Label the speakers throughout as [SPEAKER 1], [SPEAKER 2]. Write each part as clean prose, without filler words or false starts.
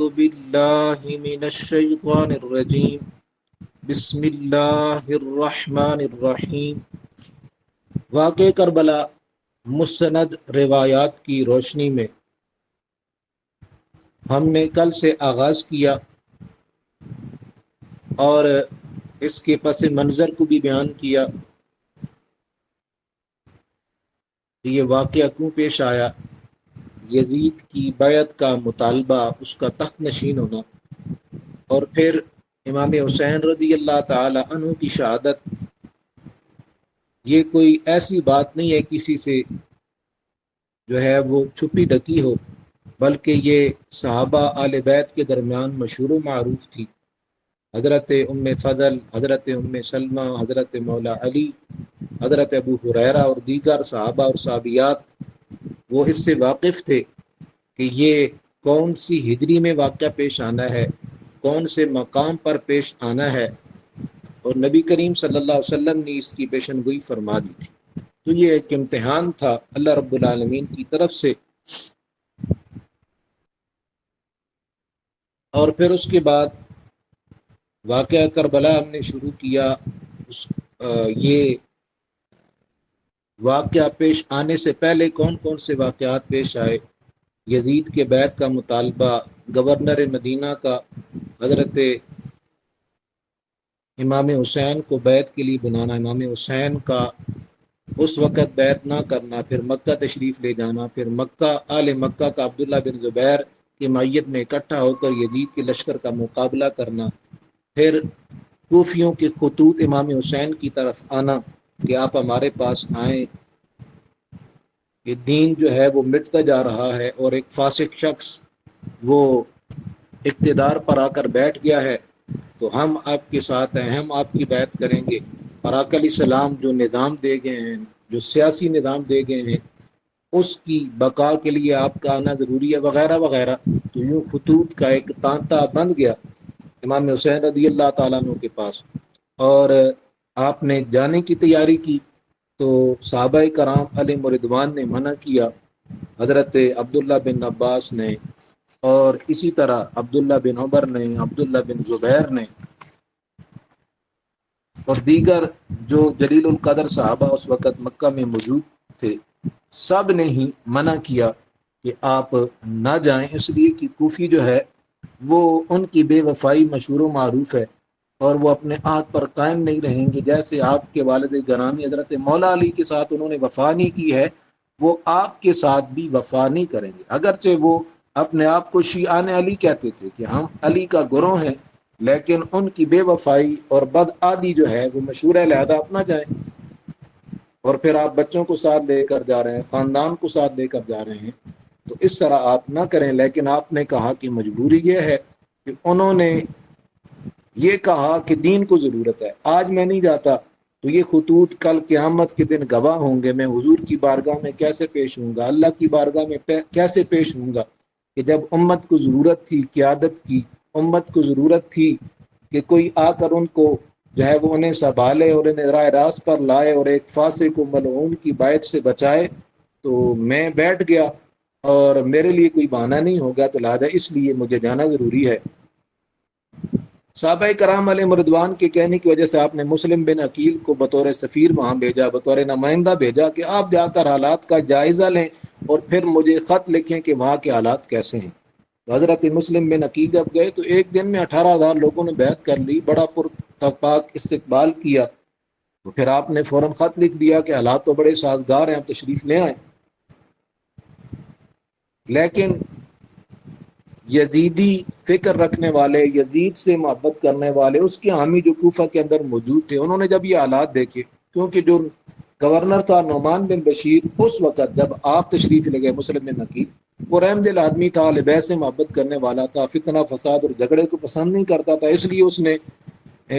[SPEAKER 1] أعوذ بالله من الشيطان الرجيم بسم اللہ الرحمن الرحیم۔ واقع کربلا مستند روایات کی روشنی میں ہم نے کل سے آغاز کیا اور اس کے پس منظر کو بھی بیان کیا کہ یہ واقعہ کیوں پیش آیا، یزید کی بیعت کا مطالبہ، اس کا تخت نشین ہونا، اور پھر امام حسین رضی اللہ تعالی عنہ کی شہادت۔ یہ کوئی ایسی بات نہیں ہے کسی سے جو ہے وہ چھپی ڈکی ہو، بلکہ یہ صحابہ آل بیت کے درمیان مشہور و معروف تھی۔ حضرت ام فضل، حضرت ام سلمہ، حضرت مولا علی، حضرت ابو ہریرہ اور دیگر صحابہ اور صحابیات وہ اس سے واقف تھے کہ یہ کون سی ہجری میں واقعہ پیش آنا ہے، کون سے مقام پر پیش آنا ہے، اور نبی کریم صلی اللہ علیہ وسلم نے اس کی پیشن گوئی فرما دی تھی۔ تو یہ ایک امتحان تھا اللہ رب العالمین کی طرف سے۔ اور پھر اس کے بعد واقعہ کربلا ہم نے شروع کیا۔ یہ واقعہ پیش آنے سے پہلے کون کون سے واقعات پیش آئے؟ یزید کے بیعت کا مطالبہ، گورنر مدینہ کا حضرت امام حسین کو بیعت کے لیے بنانا، امام حسین کا اس وقت بیعت نہ کرنا، پھر مکہ تشریف لے جانا، پھر مکہ آل مکہ کا عبداللہ بن زبیر کی معیت میں اکٹھا ہو کر یزید کے لشکر کا مقابلہ کرنا، پھر کوفیوں کے خطوط امام حسین کی طرف آنا کہ آپ ہمارے پاس آئیں، یہ دین جو ہے وہ مٹتا جا رہا ہے اور ایک فاسق شخص وہ اقتدار پر آ کر بیٹھ گیا ہے، تو ہم آپ کے ساتھ ہیں، ہم آپ کی بیعت کریں گے، اور آقا علیہ السلام جو نظام دے گئے ہیں، جو سیاسی نظام دے گئے ہیں، اس کی بقا کے لیے آپ کا آنا ضروری ہے، وغیرہ وغیرہ۔ تو یوں خطوط کا ایک تانتا بند گیا امام حسین رضی اللہ تعالیٰ عنہ کے پاس، اور آپ نے جانے کی تیاری کی تو صحابہ کرام علیہ رضوان نے منع کیا، حضرت عبداللہ بن عباس نے، اور اسی طرح عبداللہ بن عمر نے، عبداللہ بن زبیر نے، اور دیگر جو جلیل القدر صحابہ اس وقت مکہ میں موجود تھے، سب نے ہی منع کیا کہ آپ نہ جائیں، اس لیے کہ کوفی جو ہے وہ ان کی بے وفائی مشہور و معروف ہے، اور وہ اپنے عہد پر قائم نہیں رہیں گے۔ جیسے آپ کے والد گرامی حضرت مولا علی کے ساتھ انہوں نے وفا نہیں کی ہے، وہ آپ کے ساتھ بھی وفا نہیں کریں گے۔ اگرچہ وہ اپنے آپ کو شیعان علی کہتے تھے کہ ہم علی کا گروہ ہیں، لیکن ان کی بے وفائی اور بدعادی جو ہے وہ مشہور ہے، لہذا آپ نہ جائیں۔ اور پھر آپ بچوں کو ساتھ لے کر جا رہے ہیں، خاندان کو ساتھ لے کر جا رہے ہیں، تو اس طرح آپ نہ کریں۔ لیکن آپ نے کہا کہ مجبوری یہ ہے کہ انہوں نے یہ کہا کہ دین کو ضرورت ہے، آج میں نہیں جاتا تو یہ خطوط کل قیامت کے دن گواہ ہوں گے، میں حضور کی بارگاہ میں کیسے پیش ہوں گا، اللہ کی بارگاہ میں کیسے پیش ہوں گا، کہ جب امت کو ضرورت تھی قیادت کی، امت کو ضرورت تھی کہ کوئی آ کر ان کو جو ہے وہ انہیں سنبھالے اور انہیں راہ راست پر لائے اور ایک فاسق و ملعون کی بیعت سے بچائے، تو میں بیٹھ گیا اور میرے لیے کوئی بہانہ نہیں ہوگا، تو لہٰذا اس لیے مجھے جانا ضروری ہے۔ صحابہ کرام علیہ رضوان کے کہنے کی وجہ سے آپ نے مسلم بن عقیل کو بطور سفیر وہاں بھیجا، بطور نمائندہ بھیجا کہ آپ جا کر حالات کا جائزہ لیں اور پھر مجھے خط لکھیں کہ وہاں کے حالات کیسے ہیں۔ تو حضرت مسلم بن عقیل جب گئے تو ایک دن میں 18,000 لوگوں نے بیعت کر لی، بڑا پرتپاک استقبال کیا۔ تو پھر آپ نے فوراً خط لکھ دیا کہ حالات تو بڑے سازگار ہیں، ہم تشریف لے آئیں۔ لیکن یزیدی فکر رکھنے والے، یزید سے محبت کرنے والے، اس کے حامی جو کوفہ کے اندر موجود تھے، انہوں نے جب یہ حالات دیکھے، کیونکہ جو گورنر تھا نعمان بن بشیر، اس وقت جب آپ تشریف لے گئے مسلم بن عقیل، وہ رحم دل آدمی تھا، اہل بیت سے محبت کرنے والا تھا، فتنہ فساد اور جھگڑے کو پسند نہیں کرتا تھا، اس لیے اس نے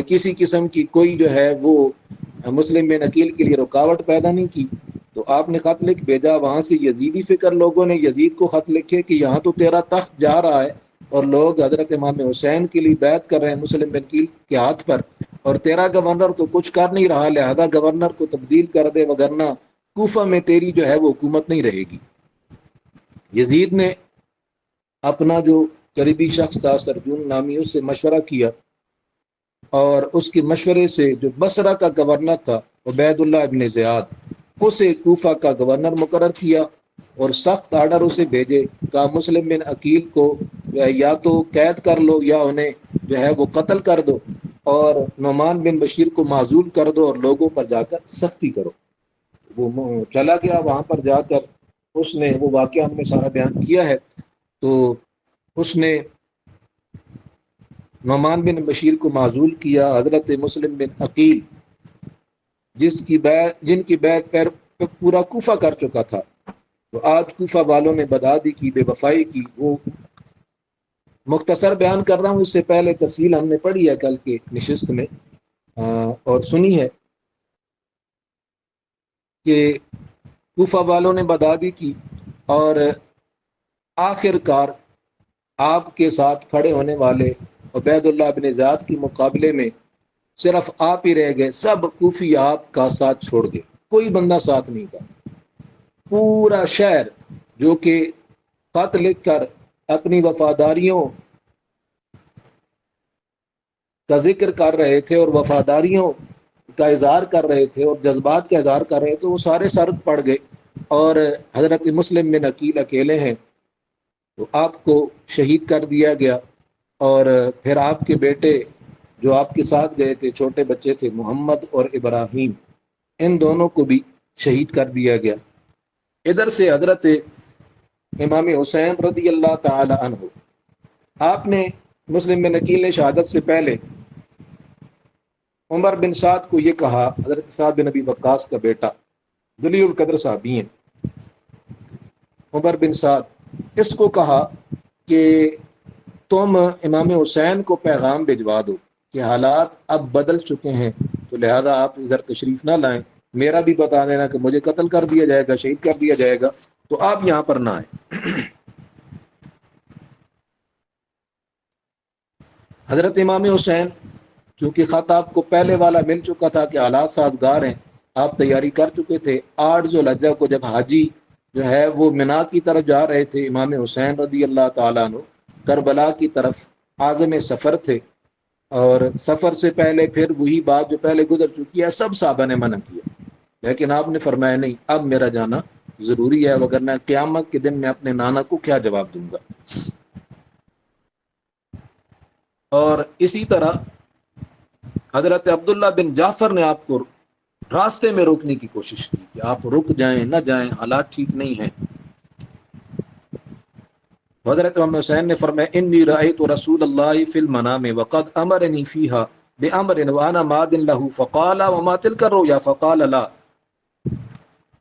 [SPEAKER 1] کسی قسم کی کوئی جو ہے وہ مسلم بن عقیل کے لیے رکاوٹ پیدا نہیں کی۔ تو آپ نے خط لکھ بھیجا، وہاں سے یزیدی فکر لوگوں نے یزید کو خط لکھے کہ یہاں تو تیرا تخت جا رہا ہے اور لوگ حضرت امام حسین کے لیے بیعت کر رہے ہیں مسلم بن عقیل کے ہاتھ پر، اور تیرا گورنر تو کچھ کر نہیں رہا، لہذا گورنر کو تبدیل کر دے، وگرنہ کوفہ میں تیری جو ہے وہ حکومت نہیں رہے گی۔ یزید نے اپنا جو قریبی شخص تھا سرجون نامی، اس سے مشورہ کیا، اور اس کے مشورے سے جو بصرہ کا گورنر تھا عبید اللہ ابن زیاد، اسے کوفہ کا گورنر مقرر کیا اور سخت آرڈر اسے بھیجے، کہا مسلم بن عقیل کو یا تو قید کر لو یا انہیں جو ہے وہ قتل کر دو، اور نعمان بن بشیر کو معزول کر دو اور لوگوں پر جا کر سختی کرو۔ وہ چلا گیا، وہاں پر جا کر اس نے وہ واقعہ ہم نے سارا بیان کیا ہے، تو اس نے نعمان بن بشیر کو معزول کیا۔ حضرت مسلم بن عقیل جن کی بیعت پورا کوفہ کر چکا تھا، تو آج کوفہ والوں نے بدعادی کی، بے وفائی کی، وہ مختصر بیان کر رہا ہوں، اس سے پہلے تفصیل ہم نے پڑھی ہے کل کے نشست میں اور سنی ہے کہ کوفہ والوں نے بدعادی کی، اور آخر کار آپ کے ساتھ کھڑے ہونے والے عبید اللہ بن زیاد کے مقابلے میں صرف آپ ہی رہ گئے، سب کوفی آپ کا ساتھ چھوڑ گئے، کوئی بندہ ساتھ نہیں تھا۔ پورا شہر جو کہ خط لکھ کر اپنی وفاداریوں کا ذکر کر رہے تھے اور وفاداریوں کا اظہار کر رہے تھے اور جذبات کا اظہار کر رہے تھے، وہ سارے سرد پڑ گئے، اور حضرت مسلم بن عقیل اکیلے ہیں، تو آپ کو شہید کر دیا گیا۔ اور پھر آپ کے بیٹے جو آپ کے ساتھ گئے تھے، چھوٹے بچے تھے، محمد اور ابراہیم، ان دونوں کو بھی شہید کر دیا گیا۔ ادھر سے حضرت امام حسین رضی اللہ تعالی عنہ، آپ نے مسلم بن عقیل نے شہادت سے پہلے عمر بن سعد کو یہ کہا، حضرت سعد بن ابی وقاص کا بیٹا، جلیل القدر صحابی ہیں، عمر بن سعد، اس کو کہا کہ تم امام حسین کو پیغام بھجوا دو کہ حالات اب بدل چکے ہیں، تو لہذا آپ ادھر تشریف نہ لائیں، میرا بھی بتا دینا کہ مجھے قتل کر دیا جائے گا، شہید کر دیا جائے گا، تو آپ یہاں پر نہ آئیں۔ حضرت امام حسین چونکہ خط آپ کو پہلے والا مل چکا تھا کہ حالات سازگار ہیں، آپ تیاری کر چکے تھے، 8 ذوالحجہ کو جب حاجی جو ہے وہ مینا کی طرف جا رہے تھے، امام حسین رضی اللہ تعالیٰ عنہ کربلا کی طرف عازم سفر تھے، اور سفر سے پہلے پھر وہی بات جو پہلے گزر چکی ہے، سب صحابہ نے منع کیا، لیکن آپ نے فرمایا نہیں، اب میرا جانا ضروری ہے، وگرنہ قیامت کے دن میں اپنے نانا کو کیا جواب دوں گا۔ اور اسی طرح حضرت عبداللہ بن جعفر نے آپ کو راستے میں روکنے کی کوشش کی کہ آپ رک جائیں، نہ جائیں، حالات ٹھیک نہیں ہیں۔ حضرت امام حسین نے فرمایا انی رأیت رسول اللہ فی المنام وقد امرنی فیہا بامر وانا ماد له فقال وما تلك الرؤيا فقال لا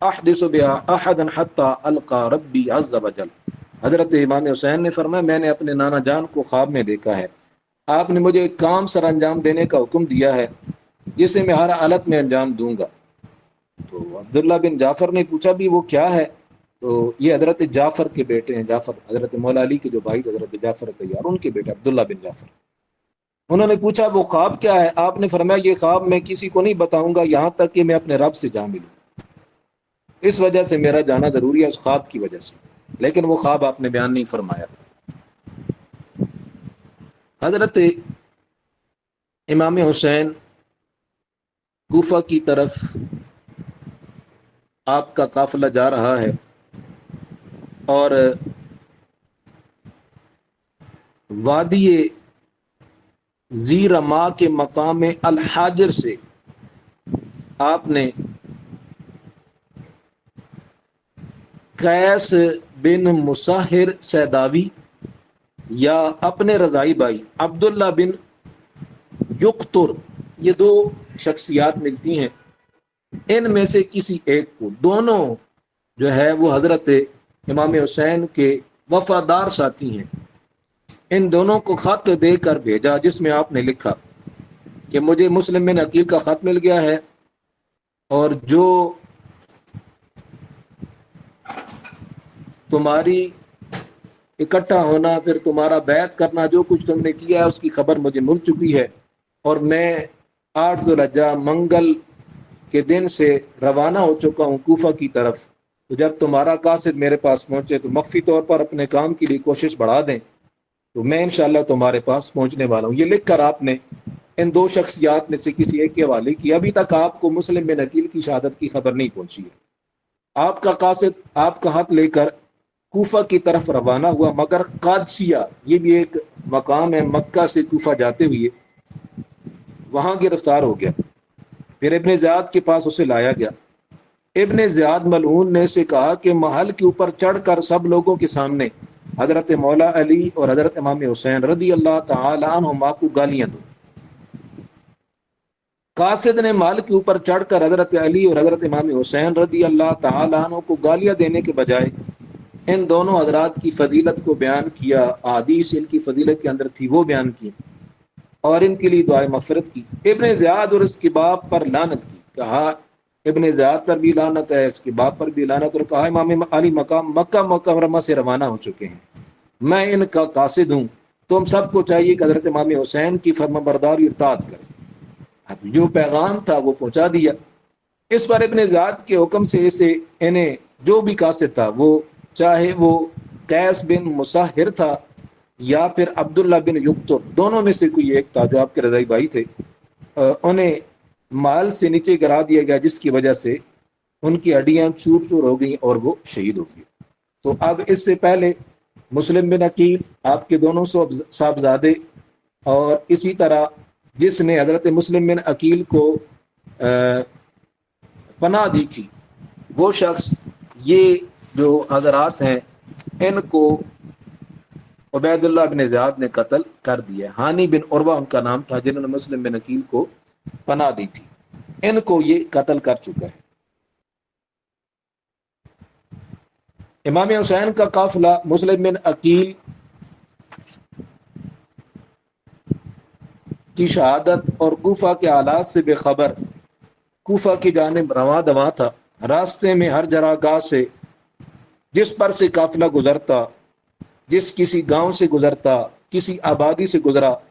[SPEAKER 1] احدث بها احدا حتى القى ربی عز وجل۔ حضرت امام حسین نے فرمایا میں نے اپنے نانا جان کو خواب میں دیکھا ہے، آپ نے مجھے ایک کام سر انجام دینے کا حکم دیا ہے جسے میں ہر حالت میں انجام دوں گا۔ تو عبداللہ بن جعفر نے پوچھا بھی وہ کیا ہے؟ تو یہ حضرت جعفر کے بیٹے ہیں، جعفر حضرت مولا علی کے جو بھائی حضرت جعفر طیار، ان کے بیٹے عبداللہ بن جعفر۔ انہوں نے پوچھا وہ خواب کیا ہے؟ آپ نے فرمایا یہ خواب میں کسی کو نہیں بتاؤں گا یہاں تک کہ میں اپنے رب سے جا ملوں، اس وجہ سے میرا جانا ضروری ہے، اس خواب کی وجہ سے، لیکن وہ خواب آپ نے بیان نہیں فرمایا۔ حضرت امام حسین کوفہ کی طرف آپ کا قافلہ جا رہا ہے، اور وادی زیرما کے مقام الحاجر سے آپ نے قیس بن مساہر سیداوی یا اپنے رضائی بھائی عبداللہ بن یقتر، یہ 2 شخصیات ملتی ہیں، ان میں سے کسی ایک کو، دونوں جو ہے وہ حضرت امام حسین کے وفادار ساتھی ہیں، ان دونوں کو خط دے کر بھیجا جس میں آپ نے لکھا کہ مجھے مسلم بن عقیل کا خط مل گیا ہے، اور جو تمہاری اکٹھا ہونا، پھر تمہارا بیعت کرنا، جو کچھ تم نے کیا ہے اس کی خبر مجھے مل چکی ہے، اور میں 8 ذوالحجہ منگل کے دن سے روانہ ہو چکا ہوں کوفہ کی طرف، تو جب تمہارا قاصد میرے پاس پہنچے تو مخفی طور پر اپنے کام کے لیے کوشش بڑھا دیں، تو میں انشاءاللہ تمہارے پاس پہنچنے والا ہوں۔ یہ لکھ کر آپ نے ان دو شخصیات میں سے کسی ایک کے حوالے کیا۔ ابھی تک آپ کو مسلم بن عقیل کی شہادت کی خبر نہیں پہنچی ہے۔ آپ کا قاصد آپ کا ہاتھ لے کر کوفہ کی طرف روانہ ہوا، مگر قادسیہ، یہ بھی ایک مقام ہے، مکہ سے کوفہ جاتے ہوئے وہاں گرفتار ہو گیا۔ پھر ابن زیاد کے پاس اسے لایا گیا۔ ابن زیاد ملعون نے اسے کہا کہ محل کے اوپر چڑھ کر سب لوگوں کے سامنے حضرت مولا علی اور حضرت امام حسین رضی اللہ تعالی عنہما کو گالیاں دو۔ قاصد نے محل کے اوپر چڑھ کر حضرت علی اور حضرت امام حسین رضی اللہ تعالی عنہ کو گالیاں دینے کے بجائے ان دونوں حضرات کی فضیلت کو بیان کیا، احادیث ان کی فضیلت کے اندر تھی وہ بیان کی، اور ان کے لیے دعائے مغفرت کی۔ ابن زیاد اور اس کے باپ پر لعنت کی، کہا ابن زیاد پر بھی لعنت ہے، اس کے باپ پر بھی لعنت، اور کہا امام علی مقام مکہ مکرمہ سے روانہ ہو چکے ہیں، میں ان کا قاصد ہوں، تم سب کو چاہیے کہ حضرت امام حسین کی فرمانبرداری اور اطاعت کریں۔ اب جو پیغام تھا وہ پہنچا دیا۔ اس پر ابن زیاد کے حکم سے اسے انہیں جو بھی قاصد تھا، وہ چاہے وہ قیس بن مسہر تھا یا پھر عبداللہ بن یکتر، دونوں میں سے کوئی ایک تھا جو آپ کے رضائی بھائی تھے، انہیں مال سے نیچے گرا دیا گیا، جس کی وجہ سے ان کی ہڈیاں چور چور ہو گئیں اور وہ شہید ہو گئے۔ تو اب اس سے پہلے مسلم بن عقیل، آپ کے دونوں صاحبزادے، اور اسی طرح جس نے حضرت مسلم بن عقیل کو پناہ دی تھی وہ شخص، یہ جو حضرات ہیں ان کو عبید اللہ بن زیاد نے قتل کر دیا۔ ہانی بن عروہ ان کا نام تھا، جنہوں نے مسلم بن عقیل کو پناہ دی تھی، ان کو یہ قتل کر چکا ہے۔ امام حسین کا قافلہ مسلم بن عقیل کی شہادت اور کوفہ کے حالات سے بے خبر کوفہ کی جانب رواں دواں تھا۔ راستے میں ہر جراگاہ سے جس پر سے قافلہ گزرتا، جس کسی گاؤں سے گزرتا، کسی آبادی سے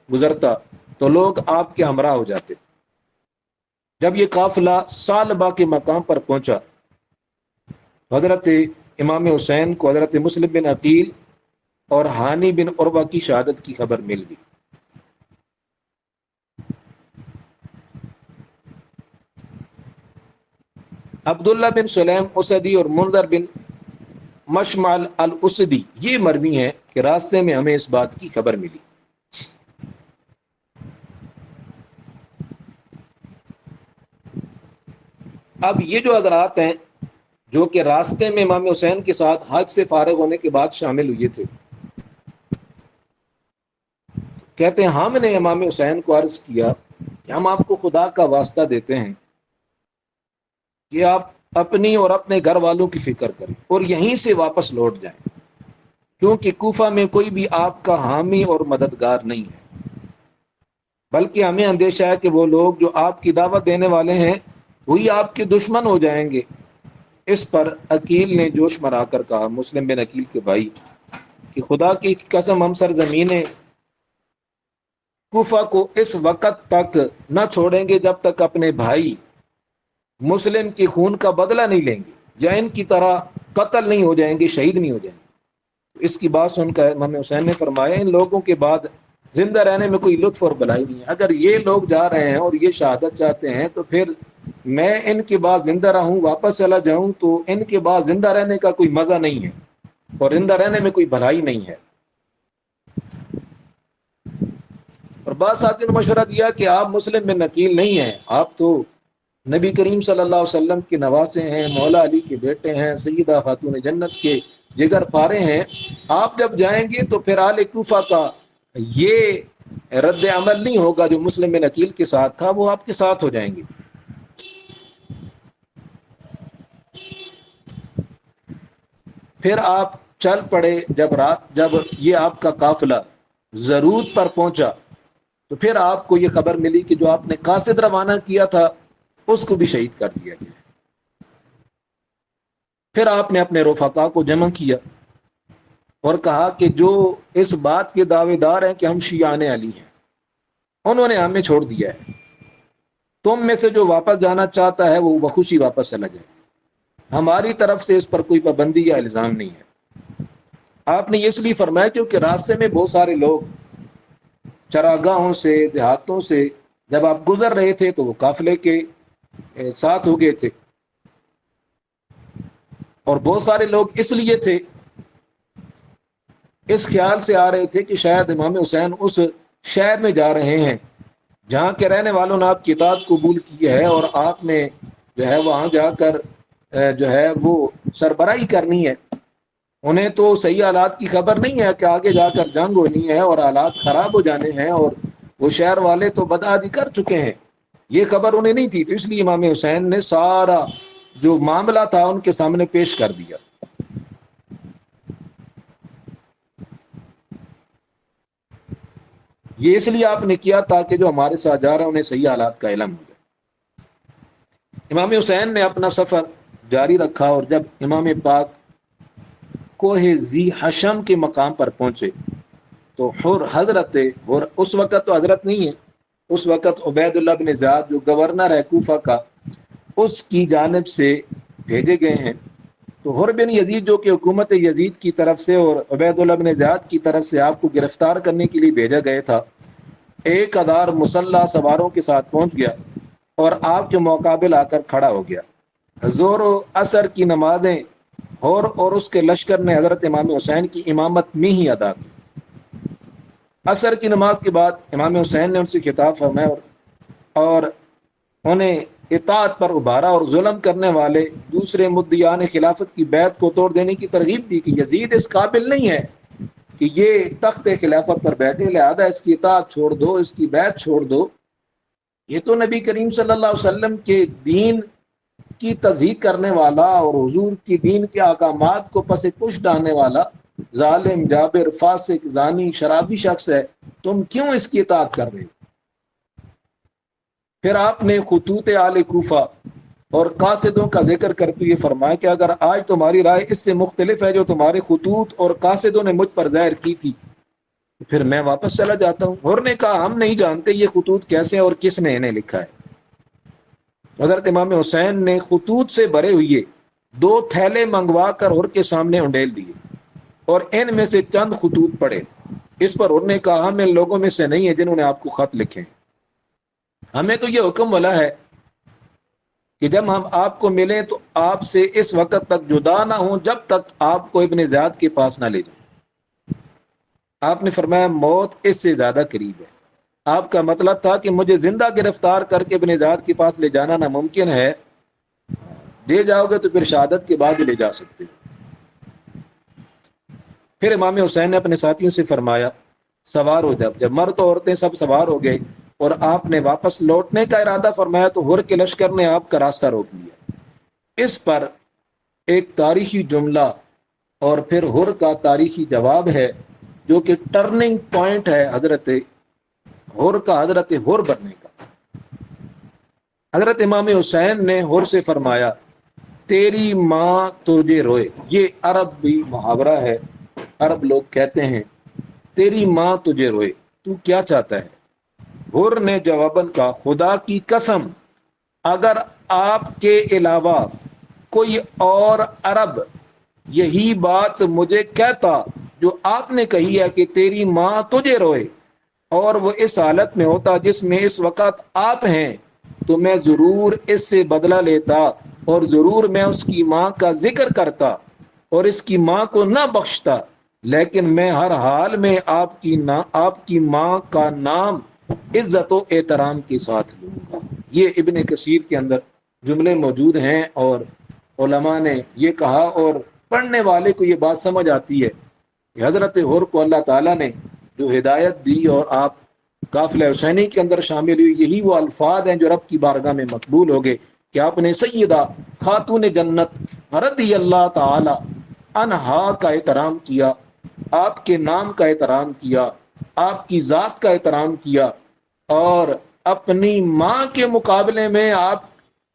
[SPEAKER 1] گزرتا تو لوگ آپ کے ہمراہ ہو جاتے۔ جب یہ قافلہ ثعلبہ کے مقام پر پہنچا، حضرت امام حسین کو حضرت مسلم بن عقیل اور ہانی بن عروہ کی شہادت کی خبر مل گئی۔ عبداللہ بن سلیم اسدی اور منذر بن مشمال الاسدی یہ مروی ہیں کہ راستے میں ہمیں اس بات کی خبر ملی۔ اب یہ جو حضرات ہیں جو کہ راستے میں امام حسین کے ساتھ حج سے فارغ ہونے کے بعد شامل ہوئے تھے، کہتے ہیں ہم نے امام حسین کو عرض کیا کہ ہم آپ کو خدا کا واسطہ دیتے ہیں کہ آپ اپنی اور اپنے گھر والوں کی فکر کریں اور یہیں سے واپس لوٹ جائیں، کیونکہ کوفہ میں کوئی بھی آپ کا حامی اور مددگار نہیں ہے، بلکہ ہمیں اندیشہ ہے کہ وہ لوگ جو آپ کی دعوت دینے والے ہیں وہی آپ کے دشمن ہو جائیں گے۔ اس پر عقیل نے جوش مرا کر کہا، مسلم بن عقیل کے بھائی، کہ خدا کی قسم ہم سرزمین کوفہ کو اس وقت تک نہ چھوڑیں گے جب تک اپنے بھائی مسلم کے خون کا بدلہ نہیں لیں گے یا ان کی طرح قتل نہیں ہو جائیں گے، شہید نہیں ہو جائیں گے۔ اس کی بات سن کر امام حسین نے فرمایا، ان لوگوں کے بعد زندہ رہنے میں کوئی لطف اور بھلائی نہیں ہے۔ اگر یہ لوگ جا رہے ہیں اور یہ شہادت چاہتے ہیں تو پھر میں ان کے بعد زندہ رہوں، واپس چلا جاؤں تو ان کے بعد زندہ رہنے کا کوئی مزہ نہیں ہے اور زندہ رہنے میں کوئی بھلائی نہیں ہے۔ اور بعض ساتھیوں نے مشورہ دیا کہ آپ مسلم بن عقیل نہیں ہیں، آپ تو نبی کریم صلی اللہ علیہ وسلم کے نواسے ہیں، مولا علی کے بیٹے ہیں، سیدہ خاتون جنت کے جگر پارے ہیں، آپ جب جائیں گے تو پھر آل کوفہ کا یہ رد عمل نہیں ہوگا جو مسلم بن عقیل کے ساتھ تھا، وہ آپ کے ساتھ ہو جائیں گے۔ پھر آپ چل پڑے۔ جب یہ آپ کا قافلہ ضرورت پر پہنچا تو پھر آپ کو یہ خبر ملی کہ جو آپ نے قاصد روانہ کیا تھا اس کو بھی شہید کر دیا گیا۔ پھر آپ نے اپنے رفقا کو جمع کیا اور کہا کہ جو اس بات کے دعوے دار ہیں کہ ہم شیعان علی ہیں، انہوں نے ہمیں چھوڑ دیا ہے، تم میں سے جو واپس جانا چاہتا ہے وہ بخوشی واپس چلا جائے، ہماری طرف سے اس پر کوئی پابندی یا الزام نہیں ہے۔ آپ نے یہ اس لیے فرمایا کیونکہ راستے میں بہت سارے لوگ چراگاہوں سے دیہاتوں سے جب آپ گزر رہے تھے تو وہ قافلے کے ساتھ ہو گئے تھے، اور بہت سارے لوگ اس لیے تھے، اس خیال سے آ رہے تھے کہ شاید امام حسین اس شہر میں جا رہے ہیں جہاں کے رہنے والوں نے آپ کی اطاعت قبول کی ہے، اور آپ نے جو ہے وہاں جا کر جو ہے وہ سربراہی کرنی ہے۔ انہیں تو صحیح حالات کی خبر نہیں ہے کہ آگے جا کر جنگ ہونی ہے اور حالات خراب ہو جانے ہیں، اور وہ شہر والے تو بدعہدی کر چکے ہیں، یہ خبر انہیں نہیں تھی۔ تو اس لیے امام حسین نے سارا جو معاملہ تھا ان کے سامنے پیش کر دیا۔ یہ اس لیے آپ نے کیا تاکہ جو ہمارے ساتھ جا رہے ہیں انہیں صحیح حالات کا علم ہو جائے۔ امام حسین نے اپنا سفر جاری رکھا، اور جب امام پاک کوہ ذی حشم کے مقام پر پہنچے تو حضرت اس وقت تو حضرت نہیں ہے، اس وقت عبید اللہ بن زیاد جو گورنر ہے کوفہ کا، اس کی جانب سے بھیجے گئے ہیں۔ تو حر بن یزید جو کہ حکومت یزید کی طرف سے اور عبید اللہ بن زیاد کی طرف سے آپ کو گرفتار کرنے کے لیے بھیجا گیا تھا، ایک ہزار مسلح سواروں کے ساتھ پہنچ گیا اور آپ کے مقابل آ کر کھڑا ہو گیا۔ زور و اثر کی نمازیں اور اس کے لشکر نے حضرت امام حسین کی امامت میں ہی ادا کی۔ عصر کی نماز کے بعد امام حسین نے ان سے خطاب فرمایا اور انہیں اطاعت پر ابھارا، اور ظلم کرنے والے دوسرے مدعیان خلافت کی بیعت کو توڑ دینے کی ترغیب دی کہ یزید اس قابل نہیں ہے کہ یہ تخت خلافت پر بیٹھے، لہذا اس کی اطاعت چھوڑ دو، اس کی بیعت چھوڑ دو۔ یہ تو نبی کریم صلی اللہ علیہ وسلم کے دین کی تصدیق کرنے والا اور حضور کی دین کے احکامات کو پس پش ڈالنے والا ظالم، جابر، فاسق، زانی، شرابی شخص ہے، تم کیوں اس کی اطاعت کر رہے ہو؟ پھر آپ نے خطوط آل کوفہ اور قاصدوں کا ذکر کرتے ہوئے فرمایا کہ اگر آج تمہاری رائے اس سے مختلف ہے جو تمہارے خطوط اور قاصدوں نے مجھ پر ظاہر کی تھی، پھر میں واپس چلا جاتا ہوں۔ اور نے کہا ہم نہیں جانتے یہ خطوط کیسے اور کس نے انہیں لکھا ہے۔ حضرت امام حسین نے خطوط سے بھرے ہوئے 2 تھیلے منگوا کر اور کے سامنے انڈیل دیے اور ان میں سے چند خطوط پڑھے۔ اس پر انہوں نے کہا ہم ان لوگوں میں سے نہیں ہیں جنہوں نے آپ کو خط لکھے، ہمیں تو یہ حکم ملا ہے کہ جب ہم آپ کو ملیں تو آپ سے اس وقت تک جدا نہ ہوں جب تک آپ کو ابن زیاد کے پاس نہ لے جائیں۔ آپ نے فرمایا موت اس سے زیادہ قریب ہے۔ آپ کا مطلب تھا کہ مجھے زندہ گرفتار کر کے ابن زیاد کے پاس لے جانا ناممکن ہے، لے جاؤ گے تو پھر شہادت کے بعد ہی لے جا سکتے۔ پھر امام حسین نے اپنے ساتھیوں سے فرمایا سوار ہو جب مرد و عورتیں سب سوار ہو گئے اور آپ نے واپس لوٹنے کا ارادہ فرمایا تو حر کے لشکر نے آپ کا راستہ روک لیا۔ اس پر ایک تاریخی جملہ اور پھر حر کا تاریخی جواب ہے جو کہ ٹرننگ پوائنٹ ہے حضرت حر کا، حضرت حر بننے کا۔ حضرت امام حسین نے حر سے فرمایا تیری ماں تجھے روئے۔ یہ عربی محاورہ ہے، عرب لوگ کہتے ہیں تیری ماں تجھے روئے، تو کیا چاہتا ہے؟ حر نے جواباً کہا خدا کی قسم اگر آپ کے علاوہ کوئی اور عرب یہی بات مجھے کہتا جو آپ نے کہی ہے کہ تیری ماں تجھے روئے، اور وہ اس حالت میں ہوتا جس میں اس وقت آپ ہیں، تو میں ضرور اس سے بدلہ لیتا اور ضرور میں اس کی ماں کا ذکر کرتا اور اس کی ماں کو نہ بخشتا، لیکن میں ہر حال میں آپ کی ماں کا نام عزت و احترام کے ساتھ لوں گا۔ یہ ابن کثیر کے اندر جملے موجود ہیں، اور علماء نے یہ کہا اور پڑھنے والے کو یہ بات سمجھ آتی ہے کہ حضرت حر کو اللہ تعالیٰ نے جو ہدایت دی اور آپ قافلہ حسینی کے اندر شامل ہوئی، یہی وہ الفاظ ہیں جو رب کی بارگاہ میں مقبول ہو گئے کہ آپ نے سیدہ خاتون جنت رضی اللہ تعالی عنہا کا احترام کیا، آپ کے نام کا احترام کیا، آپ کی ذات کا احترام کیا، اور اپنی ماں کے مقابلے میں آپ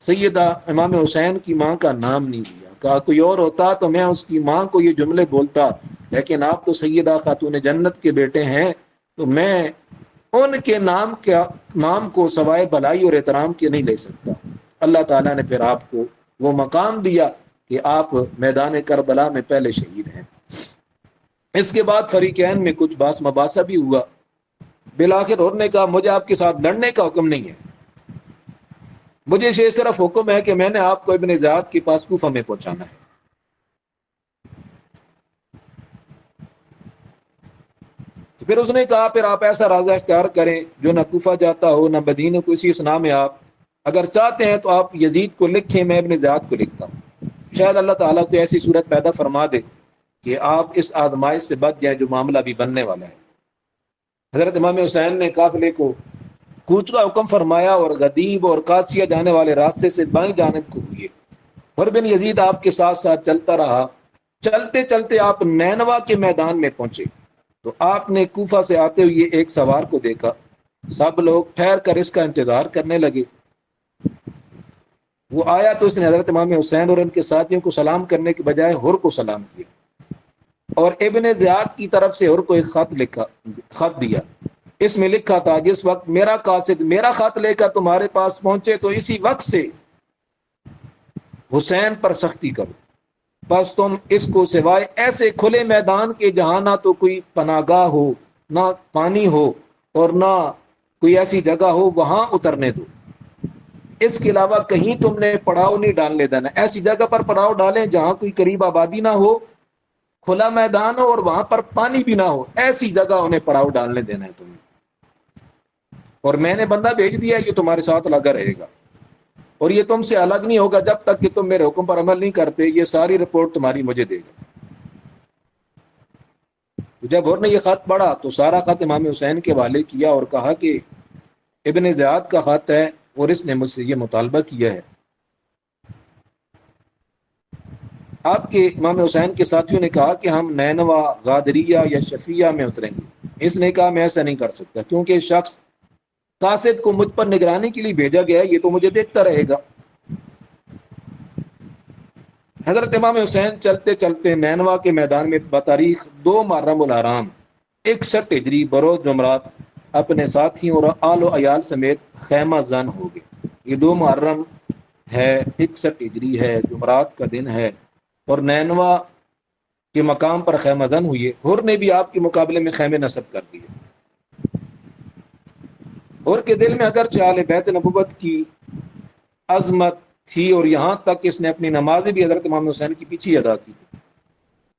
[SPEAKER 1] سیدہ امام حسین کی ماں کا نام نہیں لیا۔ کہا کوئی اور ہوتا تو میں اس کی ماں کو یہ جملے بولتا، لیکن آپ تو سیدہ خاتون جنت کے بیٹے ہیں، تو میں ان کے نام کو سوائے بلائی اور احترام کے نہیں لے سکتا۔ اللہ تعالیٰ نے پھر آپ کو وہ مقام دیا کہ آپ میدان کربلا میں پہلے شہید ہیں۔ اس کے بعد فریقین میں کچھ باس مباحثہ بھی ہوا، بالآخر اور نے کہا مجھے آپ کے ساتھ لڑنے کا حکم نہیں ہے، مجھے یہ صرف حکم ہے کہ میں نے آپ کو ابن زیاد کے پاس کوفہ میں پہنچانا ہے۔ تو پھر اس نے کہا پھر آپ ایسا راستہ اختیار کریں جو نہ کوفہ جاتا ہو نہ مدینہ کو، اسی اسنا میں آپ اگر چاہتے ہیں تو آپ یزید کو لکھیں، میں ابن زیاد کو لکھتا ہوں، شاید اللہ تعالیٰ کو ایسی صورت پیدا فرما دے کہ آپ اس آزمائش سے بچ جائیں جو معاملہ بھی بننے والا ہے۔ حضرت امام حسین نے قافلے کو کوچ کا حکم فرمایا اور غدیب اور قادسیہ جانے والے راستے سے بائیں جانب کو ہوئے، اور بن یزید آپ کے ساتھ ساتھ چلتا رہا۔ چلتے چلتے آپ نینوا کے میدان میں پہنچے تو آپ نے کوفہ سے آتے ہوئے ایک سوار کو دیکھا، سب لوگ ٹھہر کر اس کا انتظار کرنے لگے۔ وہ آیا تو اس نے حضرت امام حسین اور ان کے ساتھیوں کو سلام کرنے کے بجائے ہر کو سلام کیا، اور ابن زیاد کی طرف سے ہر کو ایک خط دیا۔ اس میں لکھا تھا جس وقت میرا قاصد میرا خط لے کر تمہارے پاس پہنچے تو اسی وقت سے حسین پر سختی کرو، بس تم اس کو سوائے ایسے کھلے میدان کے جہاں نہ تو کوئی پناہ گاہ ہو، نہ پانی ہو، اور نہ کوئی ایسی جگہ ہو وہاں اترنے دو، اس کے علاوہ کہیں تم نے پڑاؤ نہیں ڈالنے دینا۔ ایسی جگہ پر پڑاؤ ڈالیں جہاں کوئی قریب آبادی نہ ہو، کھلا میدان ہو اور وہاں پر پانی بھی نہ ہو، ایسی جگہ انہیں پڑاؤ ڈالنے دینا ہے تمہیں، اور میں نے بندہ بھیج دیا ہے جو تمہارے ساتھ لگا رہے گا، اور یہ تم سے الگ نہیں ہوگا جب تک کہ تم میرے حکم پر عمل نہیں کرتے، یہ ساری رپورٹ تمہاری مجھے دے گا۔ جب اور نے یہ خط پڑھا تو سارا خط امام حسین کے حوالے کیا اور کہا کہ ابن زیاد کا خط ہے اور اس نے مجھ سے یہ مطالبہ کیا ہے۔ آپ کے امام حسین کے ساتھیوں نے کہا کہ ہم نینوا، غادریہ یا شفیہ میں اتریں گے۔ اس نے کہا میں ایسا نہیں کر سکتا، کیونکہ شخص قاصد کو مجھ پر نگرانی کے لیے بھیجا گیا ہے، یہ تو مجھے دیکھتا رہے گا۔ حضرت امام حسین چلتے چلتے نینوا کے میدان میں بتاریخ 2 محرم الحرام 61 ہجری بروز جمعرات اپنے ساتھیوں اور آل و عیال سمیت خیمہ زن ہو گئے۔ یہ 2 محرم ہے، 61 ہجری ہے، جمعرات کا دن ہے، اور نینوا کے مقام پر خیمہ زن ہوئی ہے۔ ہر نے بھی آپ کے مقابلے میں خیمے نصب کر دیے۔ ہر کے دل میں اگرچہ اہل بیت نبوت کی عظمت تھی اور یہاں تک اس نے اپنی نمازیں بھی حضرت امام حسین کی پیچھے ادا کی تھی،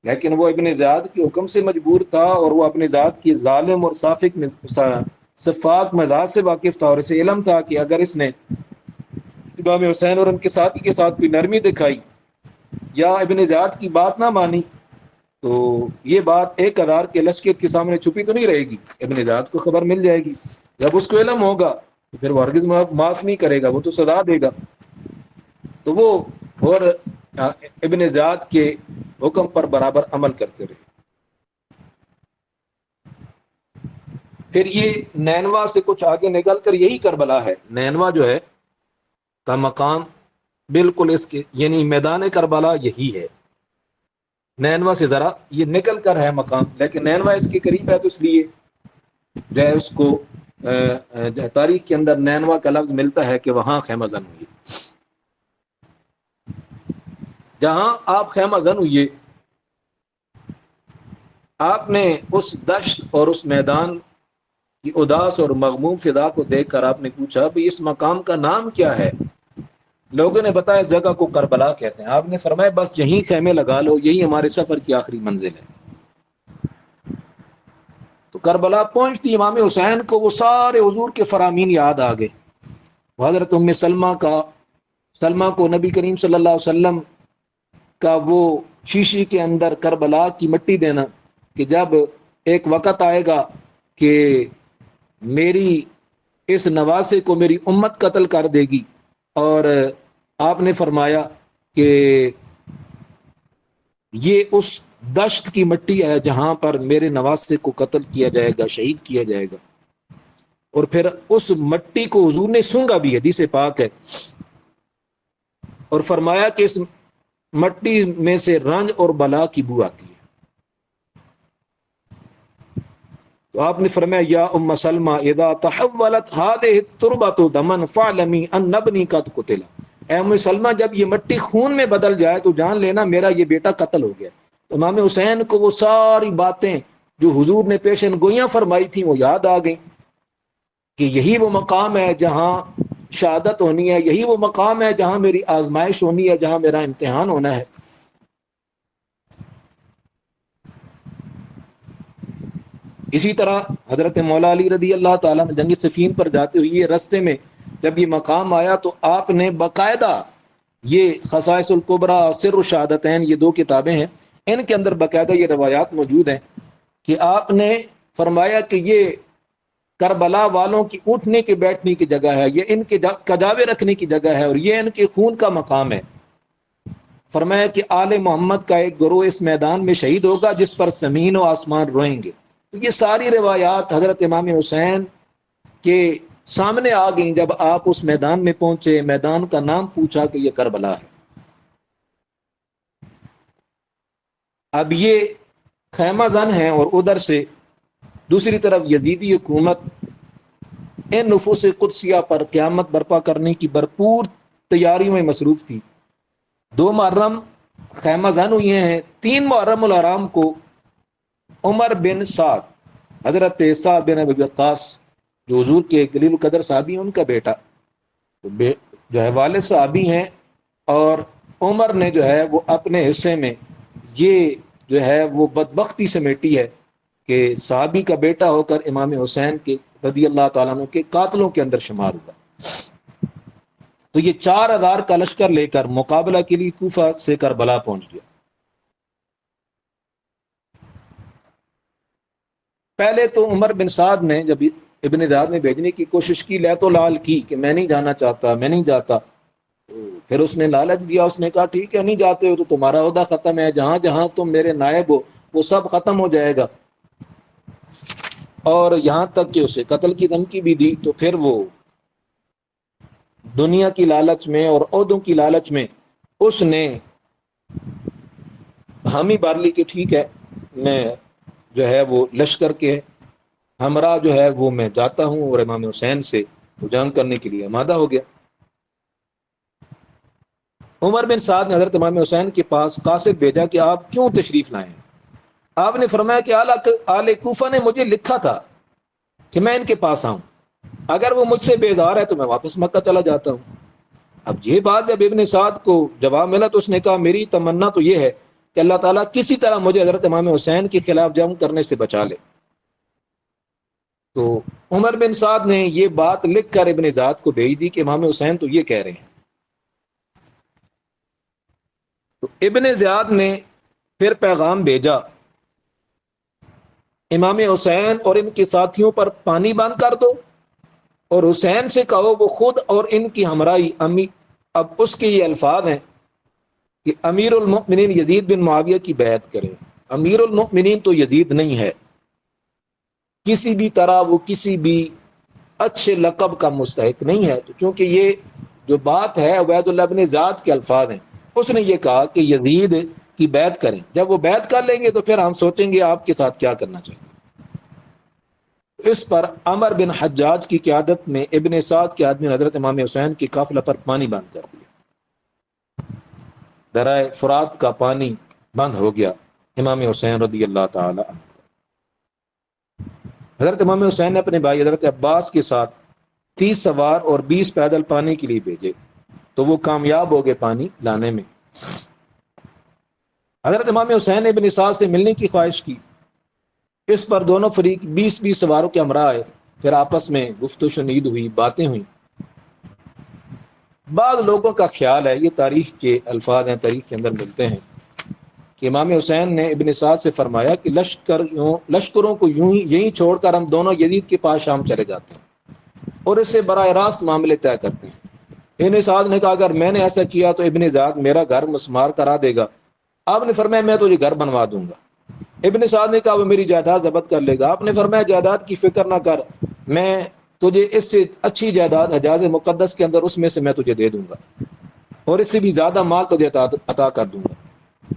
[SPEAKER 1] لیکن وہ ابن زیاد کے حکم سے مجبور تھا، اور وہ اپنے ذات کی ظالم اور صفاق مزاج سے واقف تھا، اور اسے علم تھا کہ اگر اس نے امام حسین اور ان کے ساتھی کے ساتھ کوئی نرمی دکھائی یا ابن زیاد کی بات نہ مانی تو یہ بات 1000 کے لشکر کے سامنے چھپی تو نہیں رہے گی، ابن زیاد کو خبر مل جائے گی۔ جب اس کو علم ہوگا تو پھر وہ ہرگز معاف نہیں کرے گا، وہ تو سزا دے گا۔ تو وہ اور ابن زیاد کے حکم پر برابر عمل کرتے رہے۔ پھر یہ نینوا سے کچھ آگے نکل کر یہی کربلا ہے۔ نینوا جو ہے کا مقام بالکل اس کے یعنی میدان کربلا یہی ہے۔ نینوا سے ذرا یہ نکل کر ہے مقام، لیکن نینوا اس کے قریب ہے تو اس لیے جو ہے اس کو تاریخ کے اندر نینوا کا لفظ ملتا ہے کہ وہاں خیمہ زن ہوئی۔ جہاں آپ خیمہ زن ہوئے، آپ نے اس دشت اور اس میدان کی اداس اور مغموم فضا کو دیکھ کر آپ نے پوچھا بھی اس مقام کا نام کیا ہے؟ لوگوں نے بتایا اس جگہ کو کربلا کہتے ہیں۔ آپ نے فرمایا بس یہیں خیمے لگا لو، یہی ہمارے سفر کی آخری منزل ہے۔ تو کربلا پہنچتی امام حسین کو وہ سارے حضور کے فرامین یاد آ گئے۔ حضرت ام سلمہ کو نبی کریم صلی اللہ علیہ وسلم کا وہ شیشی کے اندر کربلا کی مٹی دینا کہ جب ایک وقت آئے گا کہ میری اس نواسے کو میری امت قتل کر دے گی، اور آپ نے فرمایا کہ یہ اس دشت کی مٹی ہے جہاں پر میرے نواسے کو قتل کیا جائے گا، شہید کیا جائے گا۔ اور پھر اس مٹی کو حضور نے سونگا بھی، حدیث پاک ہے، اور فرمایا کہ اس مٹی میں سے رنج اور بلا کی بو آتی ہے۔ تو آپ نے فرمایا یا ام سلمہ اذا تحولت هذه التربة دما فاعلمي ان ابني قد قتل۔ اے ام سلمہ جب یہ مٹی خون میں بدل جائے تو جان لینا میرا یہ بیٹا قتل ہو گیا۔ امام حسین کو وہ ساری باتیں جو حضور نے پیشن گوئیاں فرمائی تھیں وہ یاد آ گئیں کہ یہی وہ مقام ہے جہاں شہادت ہونی ہے، یہی وہ مقام ہے جہاں میری آزمائش ہونی ہے، جہاں میرا امتحان ہونا ہے۔ اسی طرح حضرت مولا علی رضی اللہ تعالیٰ جنگ صفین پر جاتے ہوئے رستے میں جب یہ مقام آیا تو آپ نے باقاعدہ، یہ خصائص الکبریٰ اور سر الشہادتین یہ دو کتابیں ہیں، ان کے اندر باقاعدہ یہ روایات موجود ہیں کہ آپ نے فرمایا کہ یہ کربلا والوں کی اٹھنے کے بیٹھنے کی جگہ ہے، یہ ان کے کجاوے رکھنے کی جگہ ہے، اور یہ ان کے خون کا مقام ہے۔ فرمایا کہ آل محمد کا ایک گروہ اس میدان میں شہید ہوگا جس پر زمین و آسمان روئیں گے۔ تو یہ ساری روایات حضرت امام حسین کے سامنے آ گئیں جب آپ اس میدان میں پہنچے، میدان کا نام پوچھا کہ یہ کربلا ہے۔ اب یہ خیمہ زن ہیں اور ادھر سے دوسری طرف یزیدی حکومت ان نفوس قدسیہ پر قیامت برپا کرنے کی بھرپور تیاریوں میں مصروف تھی۔ 2 محرم خیمہ زن ہوئے ہیں۔ 3 محرم الحرام کو عمر بن سعد، حضرت سعد بن ابی وقاص جو حضور کے جلیل القدر صحابی ہیں، ان کا بیٹا جو ہے والد صحابی ہیں، اور عمر نے جو ہے وہ اپنے حصے میں یہ جو ہے وہ بدبختی سمیٹی ہے کہ صحابی کا بیٹا ہو کر امام حسین کے رضی اللہ تعالیٰ عنہ کے قاتلوں کے اندر شمار ہوا۔ تو یہ 4000 کا لشکر لے کر مقابلہ کے لیے کوفہ سے کربلا پہنچ گیا۔ پہلے تو عمر بن سعد نے جب ابن زیاد نے بھیجنے کی کوشش کی، لے تو لال کی کہ میں نہیں جانا چاہتا، میں نہیں جاتا۔ پھر اس نے لالچ دیا، اس نے کہا ٹھیک ہے نہیں جاتے ہو تو تمہارا عہدہ ختم ہے، جہاں جہاں تم میرے نائب ہو وہ سب ختم ہو جائے گا، اور یہاں تک کہ اسے قتل کی دھمکی بھی دی۔ تو پھر وہ دنیا کی لالچ میں اور عہدوں کی لالچ میں اس نے حامی بار لی کہ ٹھیک ہے میں جو ہے وہ لشکر کے ہمراہ جو ہے وہ میں جاتا ہوں، اور امام حسین سے جنگ کرنے کے لیے آمادہ ہو گیا۔ عمر بن سعد نے حضرت امام حسین کے پاس قاصد بھیجا کہ آپ کیوں تشریف لائیں؟ آپ نے فرمایا کہ آل کوفہ نے مجھے لکھا تھا کہ میں ان کے پاس آؤں، اگر وہ مجھ سے بیزار ہے تو میں واپس مکہ چلا جاتا ہوں۔ اب یہ بات جب ابن سعد کو جواب ملا تو اس نے کہا میری تمنا تو یہ ہے کہ اللہ تعالیٰ کسی طرح مجھے حضرت امام حسین کے خلاف جنگ کرنے سے بچا لے۔ تو عمر بن سعد نے یہ بات لکھ کر ابن زیاد کو بھیج دی کہ امام حسین تو یہ کہہ رہے ہیں۔ تو ابن زیاد نے پھر پیغام بھیجا امام حسین اور ان کے ساتھیوں پر پانی بند کر دو، اور حسین سے کہو وہ خود اور ان کی ہمراہی اب اس کے یہ الفاظ ہیں کہ امیر المؤمنین یزید بن معاویہ کی بیعت کریں۔ امیر المؤمنین تو یزید نہیں ہے، کسی بھی طرح وہ کسی بھی اچھے لقب کا مستحق نہیں ہے۔ تو چونکہ یہ جو بات ہے عبید اللہ بن زیاد کے الفاظ ہیں، اس نے یہ کہا کہ یزید کی بیعت کریں، جب وہ بیعت کر لیں گے تو پھر ہم سوچیں گے آپ کے ساتھ کیا کرنا چاہیے۔ اس پر عمر بن حجاج کی قیادت میں ابن سعد کے آدمی حضرت امام حسین کی قافلہ پر پانی بند کر دیا، درائے فرات کا پانی بند ہو گیا۔ امام حسین رضی اللہ تعالی عنہ، حضرت امام حسین نے اپنے بھائی حضرت عباس کے ساتھ 30 سوار اور 20 پیدل پانی کے لیے بھیجے، تو وہ کامیاب ہو گئے پانی لانے میں۔ حضرت امام حسین نے ابن سعد سے ملنے کی خواہش کی، اس پر دونوں فریق 20 سواروں کے ہمراہ آئے، پھر آپس میں گفت و شنید ہوئی، باتیں ہوئیں۔ بعض لوگوں کا خیال ہے، یہ تاریخ کے الفاظ ہیں، تاریخ کے اندر ملتے ہیں، کہ امام حسین نے ابن سعد سے فرمایا کہ لشکروں کو یوں ہی یہیں چھوڑ کر ہم دونوں یزید کے پاس شام چلے جاتے ہیں اور اس سے براہ راست معاملے طے کرتے ہیں۔ ابن سعد نے کہا اگر میں نے ایسا کیا تو ابن زیاد میرا گھر مسمار کرا دے گا۔ آپ نے فرمایا میں تجھے گھر بنوا دوں گا۔ ابن سعد نے کہا وہ میری جائیداد ضبط کر لے گا۔ آپ نے فرمایا جائیداد کی فکر نہ کر، میں تجھے اس سے اچھی جائیداد حجاز مقدس کے اندر اس میں سے میں تجھے دے دوں گا، اور اس سے بھی زیادہ مال تجھے عطا کر دوں گا۔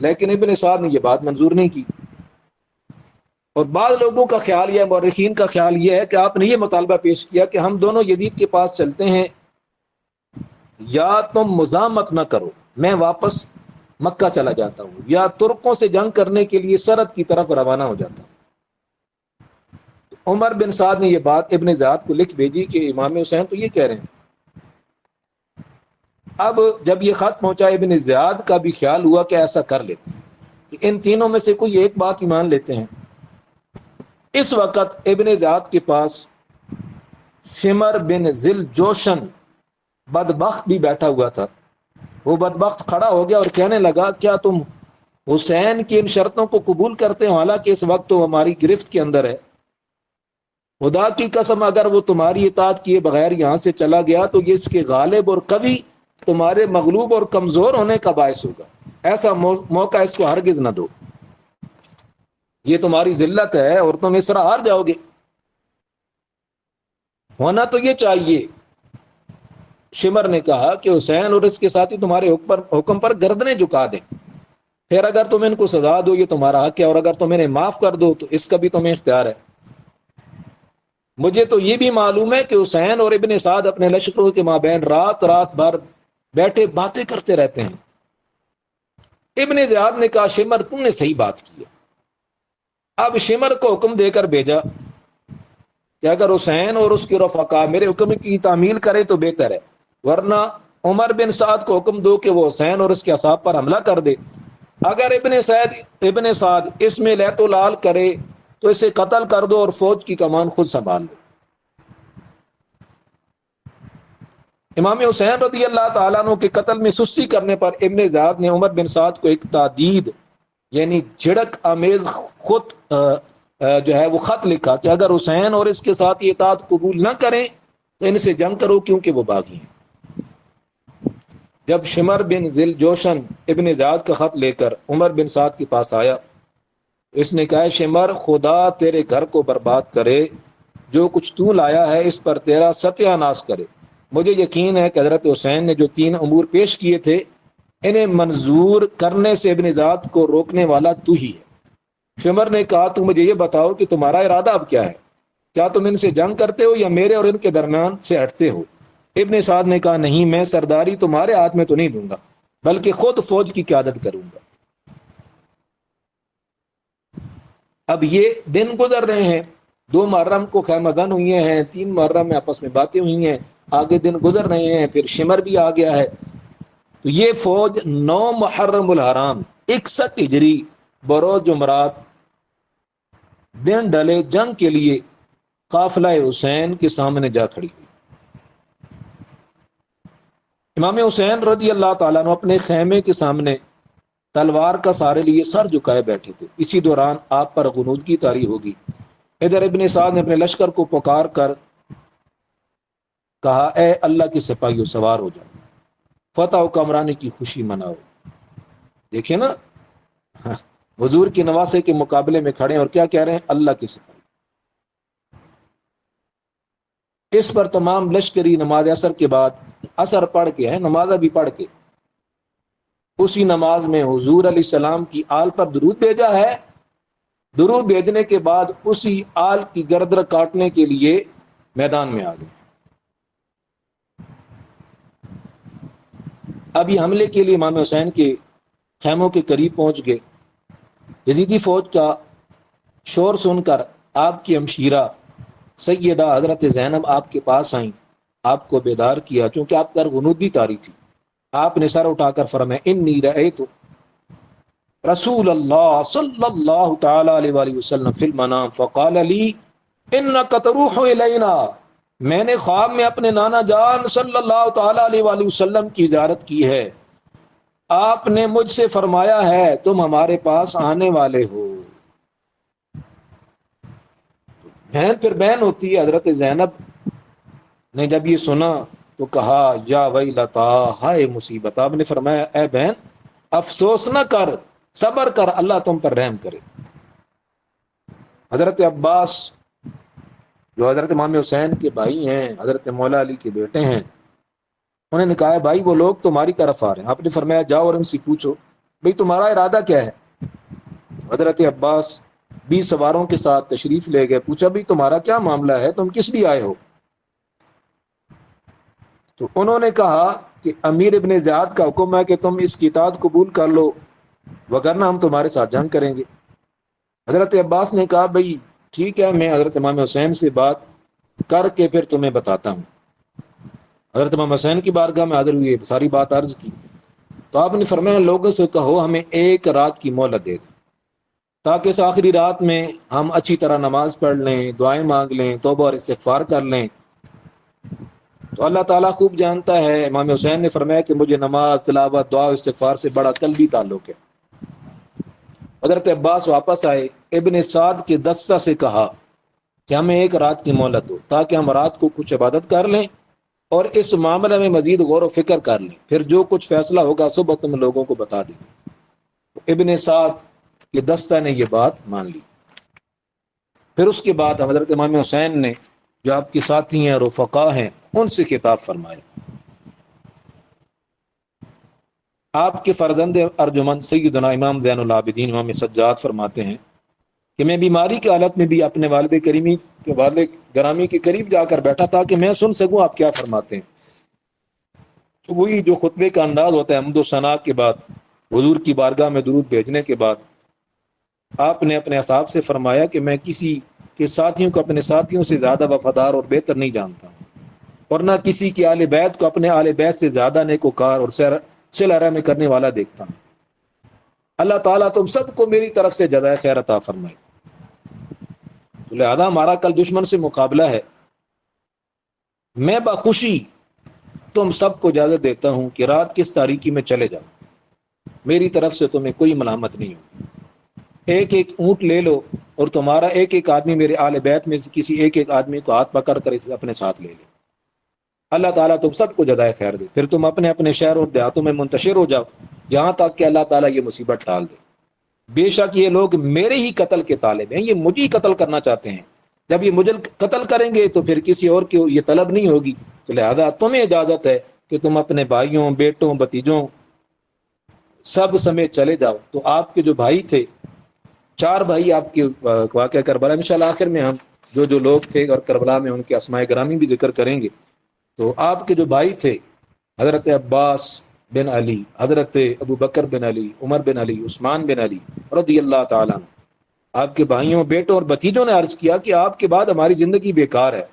[SPEAKER 1] لیکن ابن سعد نے یہ بات منظور نہیں کی۔ اور بعض لوگوں کا خیال یہ ہے، مورخین کا خیال یہ ہے کہ آپ نے یہ مطالبہ پیش کیا کہ ہم دونوں یزید کے پاس چلتے ہیں، یا تم مزاحمت نہ کرو، میں واپس مکہ چلا جاتا ہوں یا ترکوں سے جنگ کرنے کے لیے سرحد کی طرف روانہ ہو جاتا ہوں۔ عمر بن سعد نے یہ بات ابن زیاد کو لکھ بھیجی کہ امام حسین تو یہ کہہ رہے ہیں۔ اب جب یہ خط پہنچا ابن زیاد کا بھی خیال ہوا کہ ایسا کر لیتے ہیں کہ ان تینوں میں سے کوئی ایک بات ہی مان لیتے ہیں۔ اس وقت ابن زیاد کے پاس شمر بن ذل جوشن بدبخت بھی بیٹھا ہوا تھا۔ وہ بدبخت کھڑا ہو گیا اور کہنے لگا کیا تم حسین کی ان شرطوں کو قبول کرتے ہو حالانکہ اس وقت تو ہماری گرفت کے اندر ہے؟ خدا کی قسم اگر وہ تمہاری اطاعت کیے بغیر یہاں سے چلا گیا تو یہ اس کے غالب اور قوی تمہارے مغلوب اور کمزور ہونے کا باعث ہوگا۔ ایسا موقع اس کو ہرگز نہ دو، یہ تمہاری ذلت ہے اور تم اس طرح ہار جاؤ گے۔ ہونا تو یہ چاہیے، شمر نے کہا، کہ حسین اور اس کے ساتھی تمہارے حکم پر گردنیں جھکا دیں، پھر اگر تم ان کو سزا دو یہ تمہارا حق ہے، اور اگر تم انہیں معاف کر دو تو اس کا بھی تمہیں اختیار ہے۔ مجھے تو یہ بھی معلوم ہے کہ حسین اور ابن سعد اپنے لشکروں کے مابین رات بھر بیٹھے باتیں کرتے رہتے ہیں۔ ابن زیاد نے کہا شمر تم نے صحیح بات کی ہے۔ اب شمر کو حکم دے کر بھیجا کہ اگر حسین اور اس کے رفقا میرے حکم کی تعمیل کرے تو بہتر ہے، ورنہ عمر بن سعد کو حکم دو کہ وہ حسین اور اس کے اصحاب پر حملہ کر دے۔ اگر ابن سعد اس میں لیت و لال کرے تو اسے قتل کر دو اور فوج کی کمان خود سنبھال لو۔ امام حسین رضی اللہ تعالیٰ عنہ کے قتل میں سستی کرنے پر ابن زیاد نے عمر بن سعد کو ایک تادید یعنی جھڑک آمیز خود جو ہے وہ خط لکھا کہ اگر حسین اور اس کے ساتھ یہ اطاعت قبول نہ کریں تو ان سے جنگ کرو کیونکہ وہ باغی ہیں۔ جب شمر بن ذل جوشن ابن زیاد کا خط لے کر عمر بن سعد کے پاس آیا، اس نے کہا شمر خدا تیرے گھر کو برباد کرے، جو کچھ تو لایا ہے اس پر تیرا ستیہ ناش کرے۔ مجھے یقین ہے کہ حضرت حسین نے جو 3 امور پیش کیے تھے انہیں منظور کرنے سے ابن زیاد کو روکنے والا تو ہی ہے۔ شمر نے کہا تو مجھے یہ بتاؤ کہ تمہارا ارادہ اب کیا ہے؟ کیا تم ان سے جنگ کرتے ہو یا میرے اور ان کے درمیان سے ہٹتے ہو؟ ابن سعد نے کہا نہیں، میں سرداری تمہارے ہاتھ میں تو نہیں دوں گا بلکہ خود فوج کی قیادت کروں گا۔ اب یہ دن گزر رہے ہیں، 2 محرم کو خیمہ زن ہوئی ہیں، 3 محرم میں آپس میں باتیں ہوئی ہیں، آگے دن گزر رہے ہیں، پھر شمر بھی آ گیا ہے۔ تو یہ فوج 9 محرم الحرام 61 ہجری بروز جمعرات دن ڈلے جنگ کے لیے قافلہ حسین کے سامنے جا کھڑی ہوئی۔ امام حسین رضی اللہ تعالیٰ عنہ اپنے خیمے کے سامنے تلوار کا سہارے لیے سر جھکائے بیٹھے تھے۔ اسی دوران آپ پر غنودگی طاری ہوگی۔ ادھر ابن سعد نے اپنے لشکر کو پکار کر کہا اے اللہ کے سپاہیوں سوار ہو جاؤ، فتح و کامرانی کی خوشی مناؤ۔ دیکھیں نا، حضور کی نواسے کے مقابلے میں کھڑے ہیں اور کیا کہہ رہے ہیں؟ اللہ کے سپاہی۔ اس پر تمام لشکری نماز اثر کے بعد اثر پڑھ کے ہے، نمازہ بھی پڑھ کے، اسی نماز میں حضور علیہ السلام کی آل پر درود بھیجا ہے۔ درود بھیجنے کے بعد اسی آل کی گردن کاٹنے کے لیے میدان میں آ گئے۔ ابھی حملے کے لیے امام حسین کے خیموں کے قریب پہنچ گئے۔ یزیدی فوج کا شور سن کر آپ کی ہمشیرہ سیدہ حضرت زینب آپ کے پاس آئیں، آپ کو بیدار کیا چونکہ آپ پر غنودگی طاری تھی۔ آپ نے سر اٹھا کر فرمایا انی رأیت رسول اللہ صلی اللہ تعالی علیہ وآلہ وسلم فی المنام فقال لی انک تروح الینا۔ میں نے خواب میں اپنے نانا جان صلی اللہ تعالی علیہ وآلہ وسلم کی زیارت کی ہے، آپ نے مجھ سے فرمایا ہے تم ہمارے پاس آنے والے ہو۔ بہن پھر بہن ہوتی ہے۔ حضرت زینب نے جب یہ سنا تو کہا یا ویلتا، ہائے مصیبت۔ آپ نے فرمایا اے بہن افسوس نہ کر، صبر کر، اللہ تم پر رحم کرے۔ حضرت عباس جو حضرت امام حسین کے بھائی ہیں، حضرت مولا علی کے بیٹے ہیں، انہوں نے کہا بھائی وہ لوگ تمہاری طرف آ رہے ہیں۔ آپ نے فرمایا جاؤ اور ان سے پوچھو بھئی تمہارا ارادہ کیا ہے۔ حضرت عباس 20 سواروں کے ساتھ تشریف لے گئے، پوچھا بھئی تمہارا کیا معاملہ ہے، تم کس لیے آئے ہو؟ تو انہوں نے کہا کہ امیر ابن زیاد کا حکم ہے کہ تم اس کی اطاعت قبول کر لو وگرنہ ہم تمہارے ساتھ جنگ کریں گے۔ حضرت عباس نے کہا بھائی ٹھیک ہے، میں حضرت امام حسین سے بات کر کے پھر تمہیں بتاتا ہوں۔ حضرت امام حسین کی بارگاہ میں حاضر ہوئے، ساری بات عرض کی تو آپ نے فرمایا لوگوں سے کہو ہمیں ایک رات کی مہلت دے دو تاکہ اس آخری رات میں ہم اچھی طرح نماز پڑھ لیں، دعائیں مانگ لیں، توبہ اور استغفار کر لیں۔ تو اللہ تعالیٰ خوب جانتا ہے، امام حسین نے فرمایا کہ مجھے نماز، تلاوت، دعا و استغفار سے بڑا قلبی تعلق ہے۔ حضرت عباس واپس آئے، ابن سعد کے دستہ سے کہا کہ ہمیں ایک رات کی مہلت دو تاکہ ہم رات کو کچھ عبادت کر لیں اور اس معاملے میں مزید غور و فکر کر لیں، پھر جو کچھ فیصلہ ہوگا صبح تم لوگوں کو بتا دیں۔ ابن سعد کے دستہ نے یہ بات مان لی۔ پھر اس کے بعد حضرت امام حسین نے جو آپ کے ساتھی ہیں، رفقا ہیں، ان سے خطاب فرمایا۔ آپ کے فرزند ارجمند سیدنا امام زین العابدین امام سجاد فرماتے ہیں کہ میں بیماری کی حالت میں بھی اپنے والد گرامی کے قریب جا کر بیٹھا تھا کہ میں سن سکوں آپ کیا فرماتے ہیں۔ تو وہی جو خطبے کا انداز ہوتا ہے، حمد و ثنا کے بعد حضور کی بارگاہ میں درود بھیجنے کے بعد آپ نے اپنے اصحاب سے فرمایا کہ میں کسی کے ساتھیوں کو اپنے ساتھیوں سے زیادہ وفادار اور بہتر نہیں جانتا ہوں، اور نہ کسی کی آل بیت کو اپنے آل بیت سے زیادہ نیکوکار اور صلہ رحمی کرنے والا دیکھتا ہوں۔ اللہ تعالیٰ تم سب کو میری طرف سے جزائے خیر عطا فرمائے۔ تو لہذا ہمارا کل دشمن سے مقابلہ ہے، میں بخوشی تم سب کو اجازت دیتا ہوں کہ رات کی اس تاریکی میں چلے جاؤ، میری طرف سے تمہیں کوئی ملامت نہیں ہوگی۔ ایک ایک اونٹ لے لو اور تمہارا ایک ایک آدمی میرے آل بیت میں سے کسی ایک ایک آدمی کو ہاتھ پکڑ کر اسے اپنے ساتھ لے لے۔ اللہ تعالیٰ تم سب کو جزائے خیر دے، پھر تم اپنے اپنے شہروں اور دیہاتوں میں منتشر ہو جاؤ یہاں تک کہ اللہ تعالیٰ یہ مصیبت ٹال دے۔ بے شک یہ لوگ میرے ہی قتل کے طالب ہیں، یہ مجھے ہی قتل کرنا چاہتے ہیں، جب یہ مجھے قتل کریں گے تو پھر کسی اور کی یہ طلب نہیں ہوگی، تو لہذا تمہیں اجازت ہے کہ تم اپنے بھائیوں، بیٹوں، بھتیجوں سب سمیت چلے جاؤ۔ تو آپ کے جو بھائی تھے، 4 بھائی آپ کے واقعہ کربلا، انشاءاللہ آخر میں ہم جو لوگ تھے اور کربلا میں ان کے اسماء گرامی بھی ذکر کریں گے۔ تو آپ کے جو بھائی تھے حضرت عباس بن علی، حضرت ابو بکر بن علی، عمر بن علی، عثمان بن علی رضی اللہ تعالیٰ عنہ، آپ کے بھائیوں، بیٹوں اور بھتیجوں نے عرض کیا کہ آپ کے بعد ہماری زندگی بیکار ہے،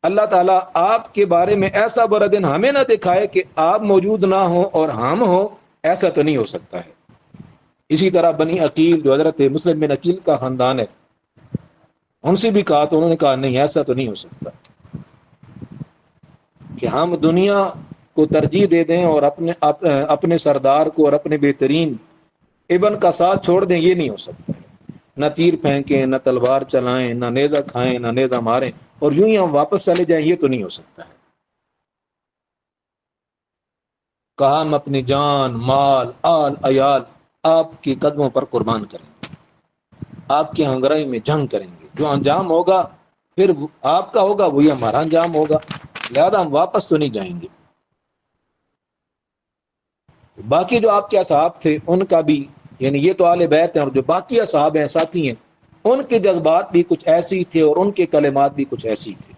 [SPEAKER 1] اللہ تعالیٰ آپ کے بارے میں ایسا برا دن ہمیں نہ دکھائے کہ آپ موجود نہ ہوں اور ہم ہوں، ایسا تو نہیں ہو سکتا ہے۔ اسی طرح بنی عقیل جو حضرت مسلم بن عقیل کا خاندان ہے، ان سے بھی کہا تو انہوں نے کہا نہیں، ایسا تو نہیں ہو سکتا کہ ہم دنیا کو ترجیح دے دیں اور اپنے سردار کو اور اپنے بہترین ابن کا ساتھ چھوڑ دیں، یہ نہیں ہو سکتا۔ نہ تیر پھینکیں، نہ تلوار چلائیں، نہ نیزہ کھائیں، نہ نیزہ ماریں اور یوں ہی ہم واپس چلے جائیں، یہ تو نہیں ہو سکتا ہے۔ کہا ہم اپنی جان، مال، آل، عیال آپ کے قدموں پر قربان کریں گے، آپ کی ہنگرائی میں جنگ کریں گے، جو انجام ہوگا پھر آپ کا ہوگا وہی ہمارا انجام ہوگا، لہذا ہم واپس تو نہیں جائیں گے۔ باقی جو آپ کے اصحاب تھے ان کا بھی، یعنی یہ تو آل بیت ہیں، اور جو باقی اصحاب ہیں، ساتھی ہیں، ان کے جذبات بھی کچھ ایسے ہی تھے اور ان کے کلمات بھی کچھ ایسے ہی تھے۔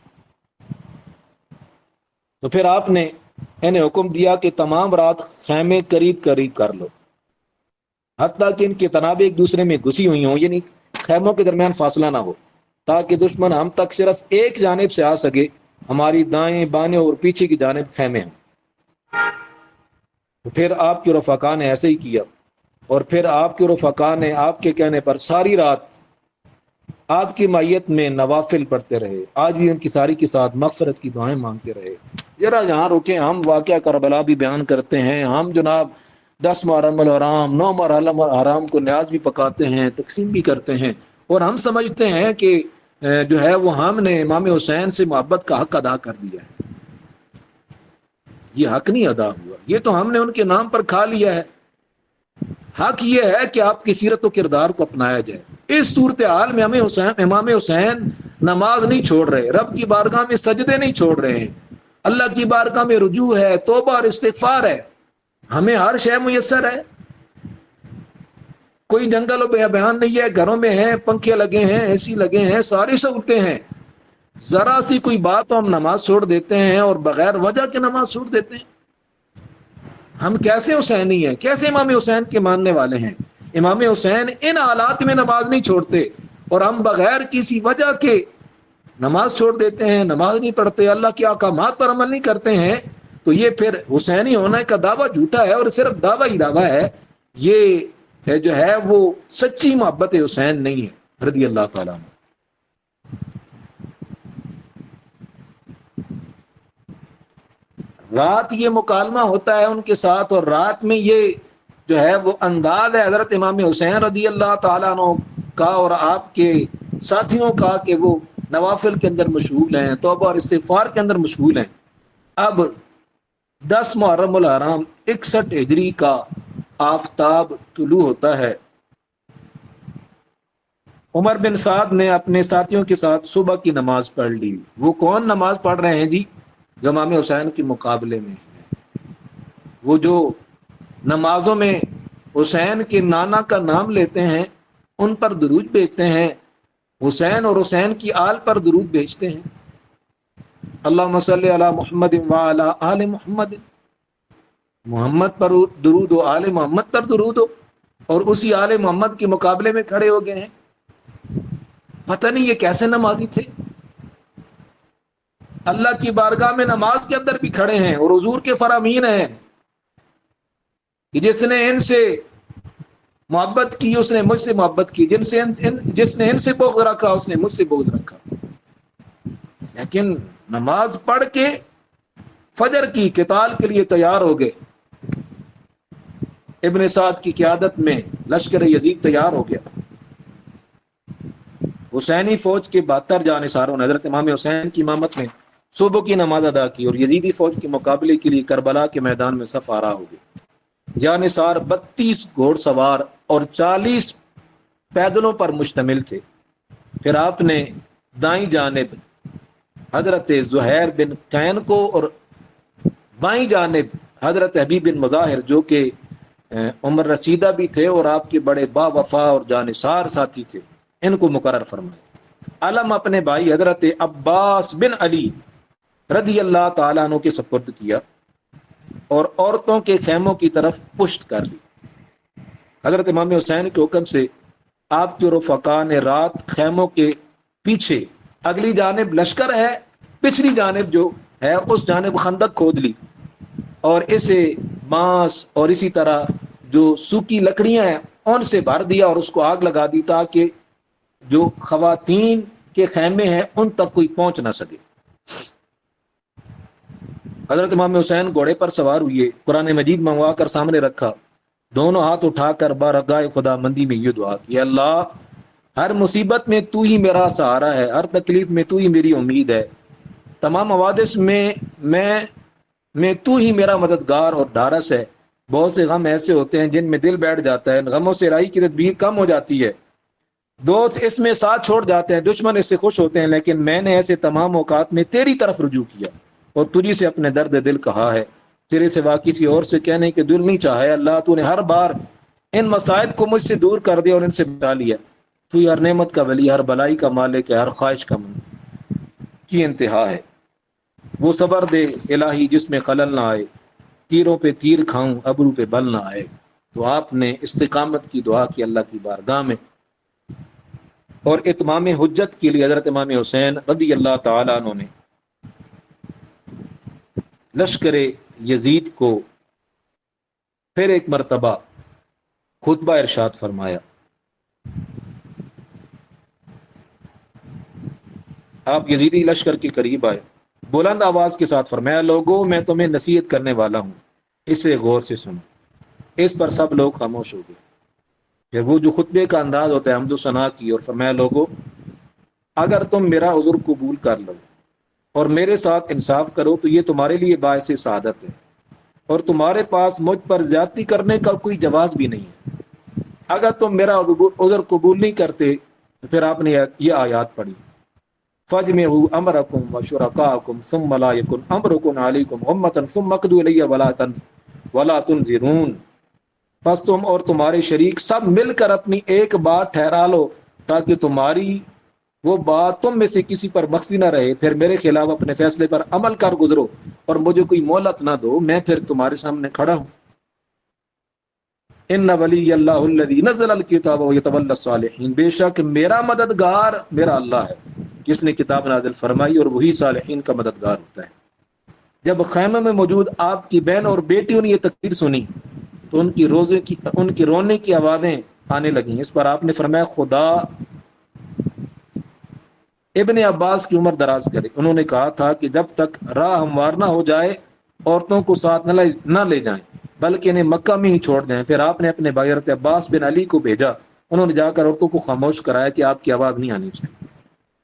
[SPEAKER 1] تو پھر آپ نے انہیں حکم دیا کہ تمام رات خیمے قریب قریب کر لو، حتیٰ کہ ان کی تنابیں ایک دوسرے میں گھسی ہوئی ہوں، یعنی خیموں کے درمیان فاصلہ نہ ہو، تاکہ دشمن ہم تک صرف ایک جانب سے آ سکے، ہماری دائیں، بائیں اور پیچھے کی جانب خیمے ہوں۔ پھر آپ کے رفقا نے ایسے ہی کیا، اور پھر آپ کے رفقا نے آپ کے کہنے پر ساری رات آپ کی معیت میں نوافل پڑھتے رہے، آج ہی ان کی ساری کے ساتھ مغفرت کی دعائیں مانگتے رہے۔ ذرا یہاں رکیں، ہم واقعہ کربلا بھی بیان کرتے ہیں، ہم جناب 10 محرم الحرام، 9 محرم الحرام کو نیاز بھی پکاتے ہیں، تقسیم بھی کرتے ہیں، اور ہم سمجھتے ہیں کہ جو ہے وہ ہم نے امام حسین سے محبت کا حق ادا کر دیا ہے۔ یہ حق نہیں ادا ہوا، یہ تو ہم نے ان کے نام پر کھا لیا ہے۔ حق یہ ہے کہ آپ کی سیرت و کردار کو اپنایا جائے۔ اس صورتحال میں امام حسین نماز نہیں چھوڑ رہے، رب کی بارگاہ میں سجدے نہیں چھوڑ رہے ہیں، اللہ کی بارگاہ میں رجوع ہے، توبہ اور استغفار ہے، ہمیں ہر شے میسر ہے، کوئی جنگل و بیابان نہیں ہے، گھروں میں ہیں، پنکھے لگے ہیں، اے سی لگے ہیں، ساری سہولتیں ہیں، ذرا سی کوئی بات تو ہم نماز چھوڑ دیتے ہیں اور بغیر وجہ کے نماز چھوڑ دیتے ہیں۔ ہم کیسے حسینی ہیں، کیسے امام حسین کے ماننے والے ہیں؟ امام حسین ان حالات میں نماز نہیں چھوڑتے، اور ہم بغیر کسی وجہ کے نماز چھوڑ دیتے ہیں، نماز نہیں پڑھتے، اللہ کے احکامات پر عمل نہیں کرتے ہیں، تو یہ پھر حسینی ہونے کا دعویٰ جھوٹا ہے، اور صرف دعویٰ ہی دعویٰ ہے۔ یہ جو ہے وہ سچی محبت حسین نہیں ہے رضی اللہ تعالیٰ عنہ۔ رات یہ مکالمہ ہوتا ہے ان کے ساتھ، اور رات میں یہ جو ہے وہ انداز ہے حضرت امام حسین رضی اللہ تعالیٰ عنہ کا اور آپ کے ساتھیوں کا کہ وہ نوافل کے اندر مشغول ہیں، توبہ اور استغفار کے اندر مشغول ہیں۔ اب 10 محرم الحرام 61 ہجری کا آفتاب طلوع ہوتا ہے۔ عمر بن سعد نے اپنے ساتھیوں کے ساتھ صبح کی نماز پڑھ لی۔ وہ کون نماز پڑھ رہے ہیں جی؟ جو امام حسین کے مقابلے میں، وہ جو نمازوں میں حسین کے نانا کا نام لیتے ہیں، ان پر درود بھیجتے ہیں، حسین اور حسین کی آل پر درود بھیجتے ہیں۔ اللہم صلی علی محمد وعلی آل محمد، محمد پر درود ہو، آل محمد پر درود ہو، اور اسی آل محمد کے مقابلے میں کھڑے ہو گئے ہیں۔ پتہ نہیں یہ کیسے نمازی تھے، اللہ کی بارگاہ میں نماز کے اندر بھی کھڑے ہیں، اور حضور کے فرامین ہیں کہ جس نے ان سے محبت کی اس نے مجھ سے محبت کی، جس نے ان سے بغض رکھا اس نے مجھ سے بغض رکھا۔ لیکن نماز پڑھ کے فجر کی قتال کے لیے تیار ہو گئے۔ ابن سعد کی قیادت میں لشکر یزید تیار ہو گیا۔ حسینی فوج کے 72 جانثاروں نے حضرت امام حسین کی امامت میں صبح کی نماز ادا کی، اور یزیدی فوج کے مقابلے کے لیے کربلا کے میدان میں صف آرا ہو گئے۔ جانثار 32 گھوڑ سوار اور 40 پیدلوں پر مشتمل تھے۔ پھر آپ نے دائیں جانب حضرت زہیر بن قین کو، اور بائیں جانب حضرت حبیب بن مظاہر جو کہ عمر رسیدہ بھی تھے اور آپ کے بڑے با وفا اور جانثار ساتھی تھے، ان کو مقرر فرمایا۔ علم اپنے بھائی حضرت عباس بن علی رضی اللہ تعالیٰ عنہ کے سپرد کیا، اور عورتوں کے خیموں کی طرف پشت کر لی۔ حضرت امام حسین کے حکم سے آپ کے رفقا نے رات خیموں کے پیچھے، اگلی جانب لشکر ہے، پچھلی جانب جو ہے اس جانب خندق کھود لی، اور اسے بانس اور اسی طرح جو سوکھی لکڑیاں ہیں ان سے بھر دیا، اور اس کو آگ لگا دی تاکہ جو خواتین کے خیمے ہیں ان تک کوئی پہنچ نہ سکے۔ حضرت امام حسین گھوڑے پر سوار ہوئے، قرآن مجید منگوا کر سامنے رکھا، دونوں ہاتھ اٹھا کر بارگاہ خدا مندی میں یہ دعا کہ اللہ، ہر مصیبت میں تو ہی میرا سہارا ہے، ہر تکلیف میں تو ہی میری امید ہے، تمام حوادث میں تو ہی میرا مددگار اور ڈھارس ہے۔ بہت سے غم ایسے ہوتے ہیں جن میں دل بیٹھ جاتا ہے، غموں سے رائی کی تدبیر کم ہو جاتی ہے، دوست اس میں ساتھ چھوڑ جاتے ہیں، دشمن اس سے خوش ہوتے ہیں، لیکن میں نے ایسے تمام اوقات میں تیری طرف رجوع کیا اور تجھی سے اپنے درد دل کہا ہے، تیرے سوا کسی اور سے کہنے کے دل نہیں چاہا ہے۔ اللہ تو نے ہر بار ان مصائب کو مجھ سے دور کر دیا اور ان سے بچا لیا، تو ہی ہر نعمت کا ولی، ہر بلائی کا مالک ہے، ہر خواہش کا من کی انتہا ہے۔ وہ صبر دے الہی جس میں خلل نہ آئے، تیروں پہ تیر کھاؤں ابرو پہ بل نہ آئے۔ تو آپ نے استقامت کی دعا کی اللہ کی بارگاہ میں، اور اتمام حجت کے لیے حضرت امام حسین رضی اللہ تعالیٰ عنہ نے لشکر یزید کو پھر ایک مرتبہ خطبہ ارشاد فرمایا۔ آپ یزیدی لشکر کے قریب آئے، بلند آواز کے ساتھ فرمایا، لوگوں میں تمہیں نصیحت کرنے والا ہوں، اسے غور سے سنو۔ اس پر سب لوگ خاموش ہو گئے۔ پھر وہ جو خطبے کا انداز ہوتا ہے حمد و ثنا کی، اور فرمایا، لوگوں اگر تم میرا عذر قبول کر لو اور میرے ساتھ انصاف کرو تو یہ تمہارے لیے باعث سعادت ہے، اور تمہارے پاس مجھ پر زیادتی کرنے کا کوئی جواز بھی نہیں ہے۔ اگر تم میرا عذر قبول نہیں کرتے تو پھر آپ نے یہ آیات پڑھی، فَاجْمِعُوا أَمْرَكُمْ وَشُرَكَاءَكُمْ ثُمَّ لَا يَكُنْ أَمْرُكُمْ عَلَيْكُمْ غُمَّةً ثُمَّ اقْضُوا إِلَيَّ وَلَا تُنْظِرُونِ۔ بس تم اور تمہارے شریک سب مل کر اپنی ایک بات ٹھہرا لو تاکہ تمہاری وہ بات تم میں سے کسی پر مخفی نہ رہے، پھر میرے خلاف اپنے فیصلے پر عمل کر گزرو اور مجھے کوئی مہلت نہ دو، میں پھر تمہارے سامنے کھڑا ہوں۔ ان ولی اللہ الذی نزل الکتاب ویتولی الصالحین، بے شک میرا مددگار میرا اللہ ہے جس نے کتاب نازل فرمائی اور وہی صالحین کا مددگار ہوتا ہے۔ جب خیمے میں موجود آپ کی بہن اور بیٹیوں نے یہ تقریر سنی تو ان کی رونے کی آوازیں آنے لگیں۔ اس پر آپ نے فرمایا خدا ابن عباس کی عمر دراز کرے، انہوں نے کہا تھا کہ جب تک راہ ہموار نہ ہو جائے عورتوں کو ساتھ نہ لے جائیں بلکہ انہیں مکہ میں ہی چھوڑ دیں۔ پھر آپ نے اپنے بھائی حضرت عباس بن علی کو بھیجا، انہوں نے جا کر عورتوں کو خاموش کرایا کہ آپ کی آواز نہیں آنی چاہیے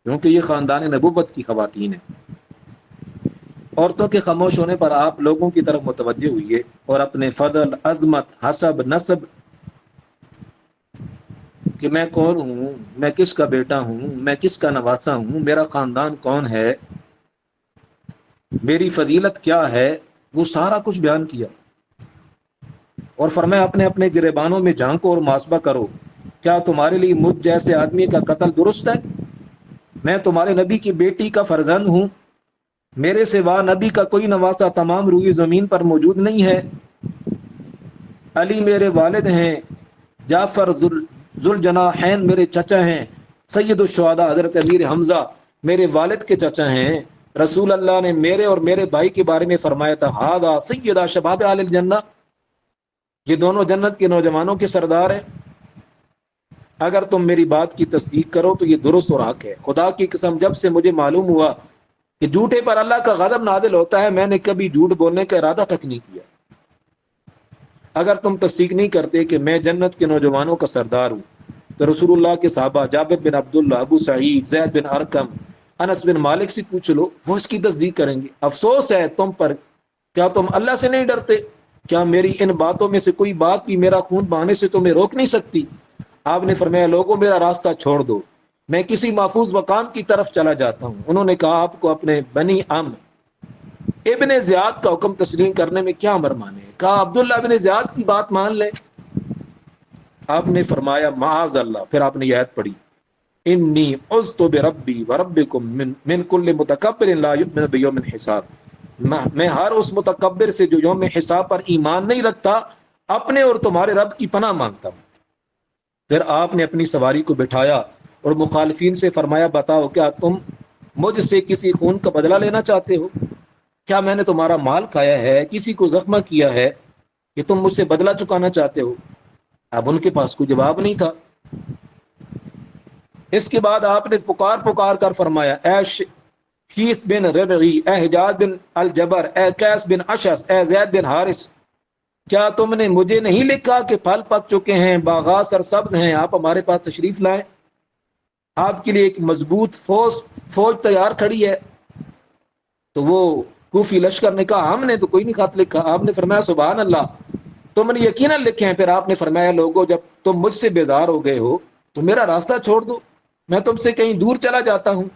[SPEAKER 1] کیونکہ یہ خاندان نبوت کی خواتین ہیں۔ عورتوں کے خاموش ہونے پر آپ لوگوں کی طرف متوجہ ہوئیے اور اپنے فضل، عظمت، حسب، نسب کہ میں کون ہوں، میں کس کا بیٹا ہوں، میں کس کا نواسا ہوں، میرا خاندان کون ہے، میری فضیلت کیا ہے، وہ سارا کچھ بیان کیا اور فرمایا اپنے اپنے گریبانوں میں جھانکو اور محاسبہ کرو، کیا تمہارے لیے مجھ جیسے آدمی کا قتل درست ہے؟ میں تمہارے نبی کی بیٹی کا فرزند ہوں، میرے سوا نبی کا کوئی نواسا تمام روئی زمین پر موجود نہیں ہے، علی میرے والد ہیں، جعفر ذوالجناحین میرے چچا ہیں، سید الشہداء حضرت امیر حمزہ میرے والد کے چچا ہیں۔ رسول اللہ نے میرے اور میرے بھائی کے بارے میں فرمایا تھا ہذا سیدہ شباب اہل الجنہ، یہ دونوں جنت کے نوجوانوں کے سردار ہیں۔ اگر تم میری بات کی تصدیق کرو تو یہ درست اور حق ہے۔ خدا کی قسم جب سے مجھے معلوم ہوا کہ جھوٹے پر اللہ کا غضب نازل ہوتا ہے میں نے کبھی جھوٹ بولنے کا ارادہ تک نہیں کیا۔ اگر تم تصدیق نہیں کرتے کہ میں جنت کے نوجوانوں کا سردار ہوں تو رسول اللہ کے صحابہ جابر بن عبداللہ، ابو سعید، زید بن ارقم، انس بن مالک سے پوچھ لو، وہ اس کی تصدیق کریں گے۔ افسوس ہے تم پر، کیا تم اللہ سے نہیں ڈرتے؟ کیا میری ان باتوں میں سے کوئی بات بھی میرا خون بہانے سے تمہیں روک نہیں سکتی؟ آپ نے فرمایا لوگوں میرا راستہ چھوڑ دو، میں کسی محفوظ مقام کی طرف چلا جاتا ہوں۔ انہوں نے کہا آپ کو اپنے بنی ابن زیاد کا حکم تسلیم کرنے میں کیا مرمان ہے؟ کہا عبداللہ ابن زیاد کی بات مان لیں۔ آپ نے فرمایا معاذ اللہ، پھر آپ نے یہ آیت پڑھی انی عذت بربی وربکم من کل متکبر لا یؤمن بیوم الحساب، میں ہر اس متکبر سے جو یوم حساب پر ایمان نہیں رکھتا اپنے اور تمہارے رب کی پناہ مانگتا ہوں۔ پھر آپ نے اپنی سواری کو بٹھایا اور مخالفین سے فرمایا بتاؤ کیا تم مجھ سے کسی خون کا بدلہ لینا چاہتے ہو؟ کیا میں نے تمہارا مال کھایا ہے، کسی کو زخم کیا ہے کہ تم مجھ سے بدلہ چکانا چاہتے ہو؟ اب ان کے پاس کوئی جواب نہیں تھا۔ اس کے بعد آپ نے پکار کر فرمایا اے شیث بن ربعی، اے حجاز بن الجبر، اے قیس بن اشعث، اے زید بن حارث، کیا تم نے مجھے نہیں لکھا کہ پھل پک چکے ہیں، باغات سرسبز ہیں، آپ ہمارے پاس تشریف لائیں؟ آپ کے لیے ایک مضبوط فوج تیار کھڑی ہے۔ تو وہ کوفی لشکر نے کہا ہم نے تو کوئی نہیں خط لکھا۔ آپ نے فرمایا سبحان اللہ، تم نے یقیناً لکھے ہیں۔ پھر آپ نے فرمایا لوگوں جب تم مجھ سے بیزار ہو گئے ہو تو میرا راستہ چھوڑ دو، میں تم سے کہیں دور چلا جاتا ہوں۔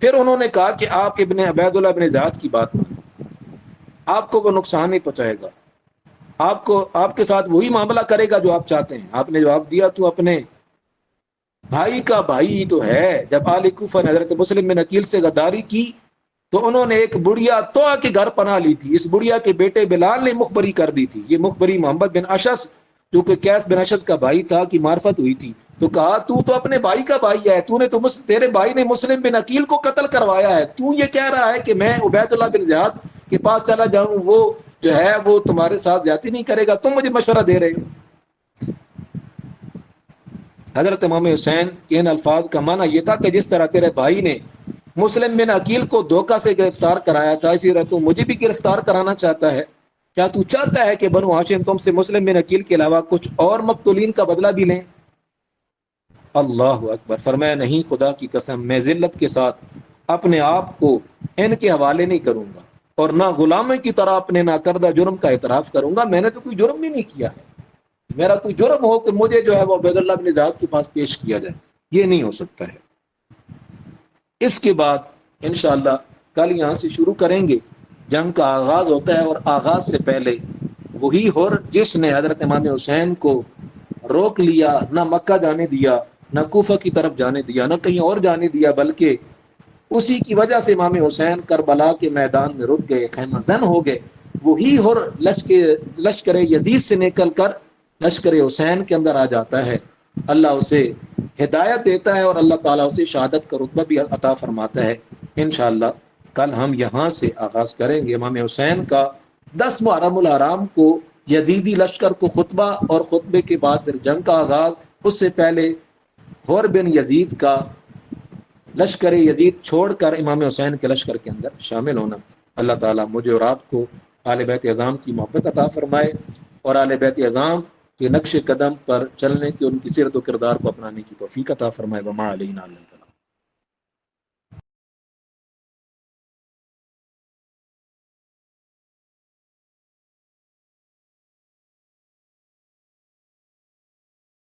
[SPEAKER 1] پھر انہوں نے کہا کہ آپ ابن عبید اللہ ابن زیاد کی بات مانیں، آپ کو وہ نقصان نہیں پہنچائے گا، آپ کے ساتھ وہی معاملہ کرے گا جو آپ چاہتے ہیں۔ آپ نے جواب دیا تو اپنے بھائی کا بھائی تو ہے۔ جب آل کوفہ نے حضرت مسلم بن عقیل سے غداری کی تو انہوں نے ایک بڑھیا توأ کے گھر پناہ لی تھی۔ اس بڑھیا کے بیٹے بلال نے مخبری کر دی تھی۔ یہ مخبری محمد بن اشعث جو کہ قیس بن اشعث کا بھائی تھا کی معرفت ہوئی تھی، تو کہا تو اپنے بھائی کا بھائی ہے، تیرے بھائی نے مسلم بن عقیل کو قتل کروایا ہے، تو یہ کہہ رہا ہے کہ میں عبید اللہ بن زیاد کے پاس چلا جاؤں، وہ جو ہے وہ تمہارے ساتھ زیادتی نہیں کرے گا، تم مجھے مشورہ دے رہے ہو۔ حضرت امام حسین کے ان الفاظ کا معنی یہ تھا کہ جس طرح تیرے بھائی نے مسلم بن عقیل کو دھوکہ سے گرفتار کرایا تھا، اسی طرح تو مجھے بھی گرفتار کرانا چاہتا ہے۔ کیا تو چاہتا ہے کہ بنو ہاشم تم سے مسلم بن عقیل کے علاوہ کچھ اور مقتولین کا بدلہ بھی لیں؟ اللہ اکبر۔ فرمایا نہیں، خدا کی قسم میں ذلت کے ساتھ اپنے آپ کو ان کے حوالے نہیں کروں گا اور نہ غلامی کی طرح اپنے ناکردہ جرم کا اعتراف کروں گا۔ میں نے تو کوئی جرم بھی نہیں کیا ہے، میرا کوئی جرم ہو کہ مجھے جو ہے وہ عبید اللہ بن زیاد کے پاس پیش کیا جائے، یہ نہیں ہو سکتا ہے۔ اس کے بعد انشاءاللہ کل یہاں سے شروع کریں گے، جنگ کا آغاز ہوتا ہے اور آغاز سے پہلے وہی ہور جس نے حضرت امام حسین کو روک لیا، نہ مکہ جانے دیا، نہ کوفہ کی طرف جانے دیا، نہ کہیں اور جانے دیا، بلکہ اسی کی وجہ سے امام حسین کربلا کے میدان میں رک گئے، خیمہ زن ہو گئے۔ وہی اور لشکر یزید سے نکل کر لشکر حسین کے اندر آ جاتا ہے، اللہ اسے ہدایت دیتا ہے اور اللہ تعالیٰ اسے شہادت کا رتبہ بھی عطا فرماتا ہے۔ انشاءاللہ کل ہم یہاں سے آغاز کریں گے امام حسین کا 10 محرم الحرام کو یزیدی لشکر کو خطبہ، اور خطبے کے بعد پھر جنگ کا آغاز۔ اس سے پہلے حور بن یزید کا لشکر یزید چھوڑ کر امام حسین کے لشکر کے اندر شامل ہونا۔ اللہ تعالیٰ مجھے اور آپ کو آل بیت اعظام کی محبت عطا فرمائے اور آل بیت اعظام کے نقش قدم پر چلنے کی، ان کی سیرت و کردار کو اپنانے کی توفیق عطا فرمائے۔ وما علینا الا البلاغ۔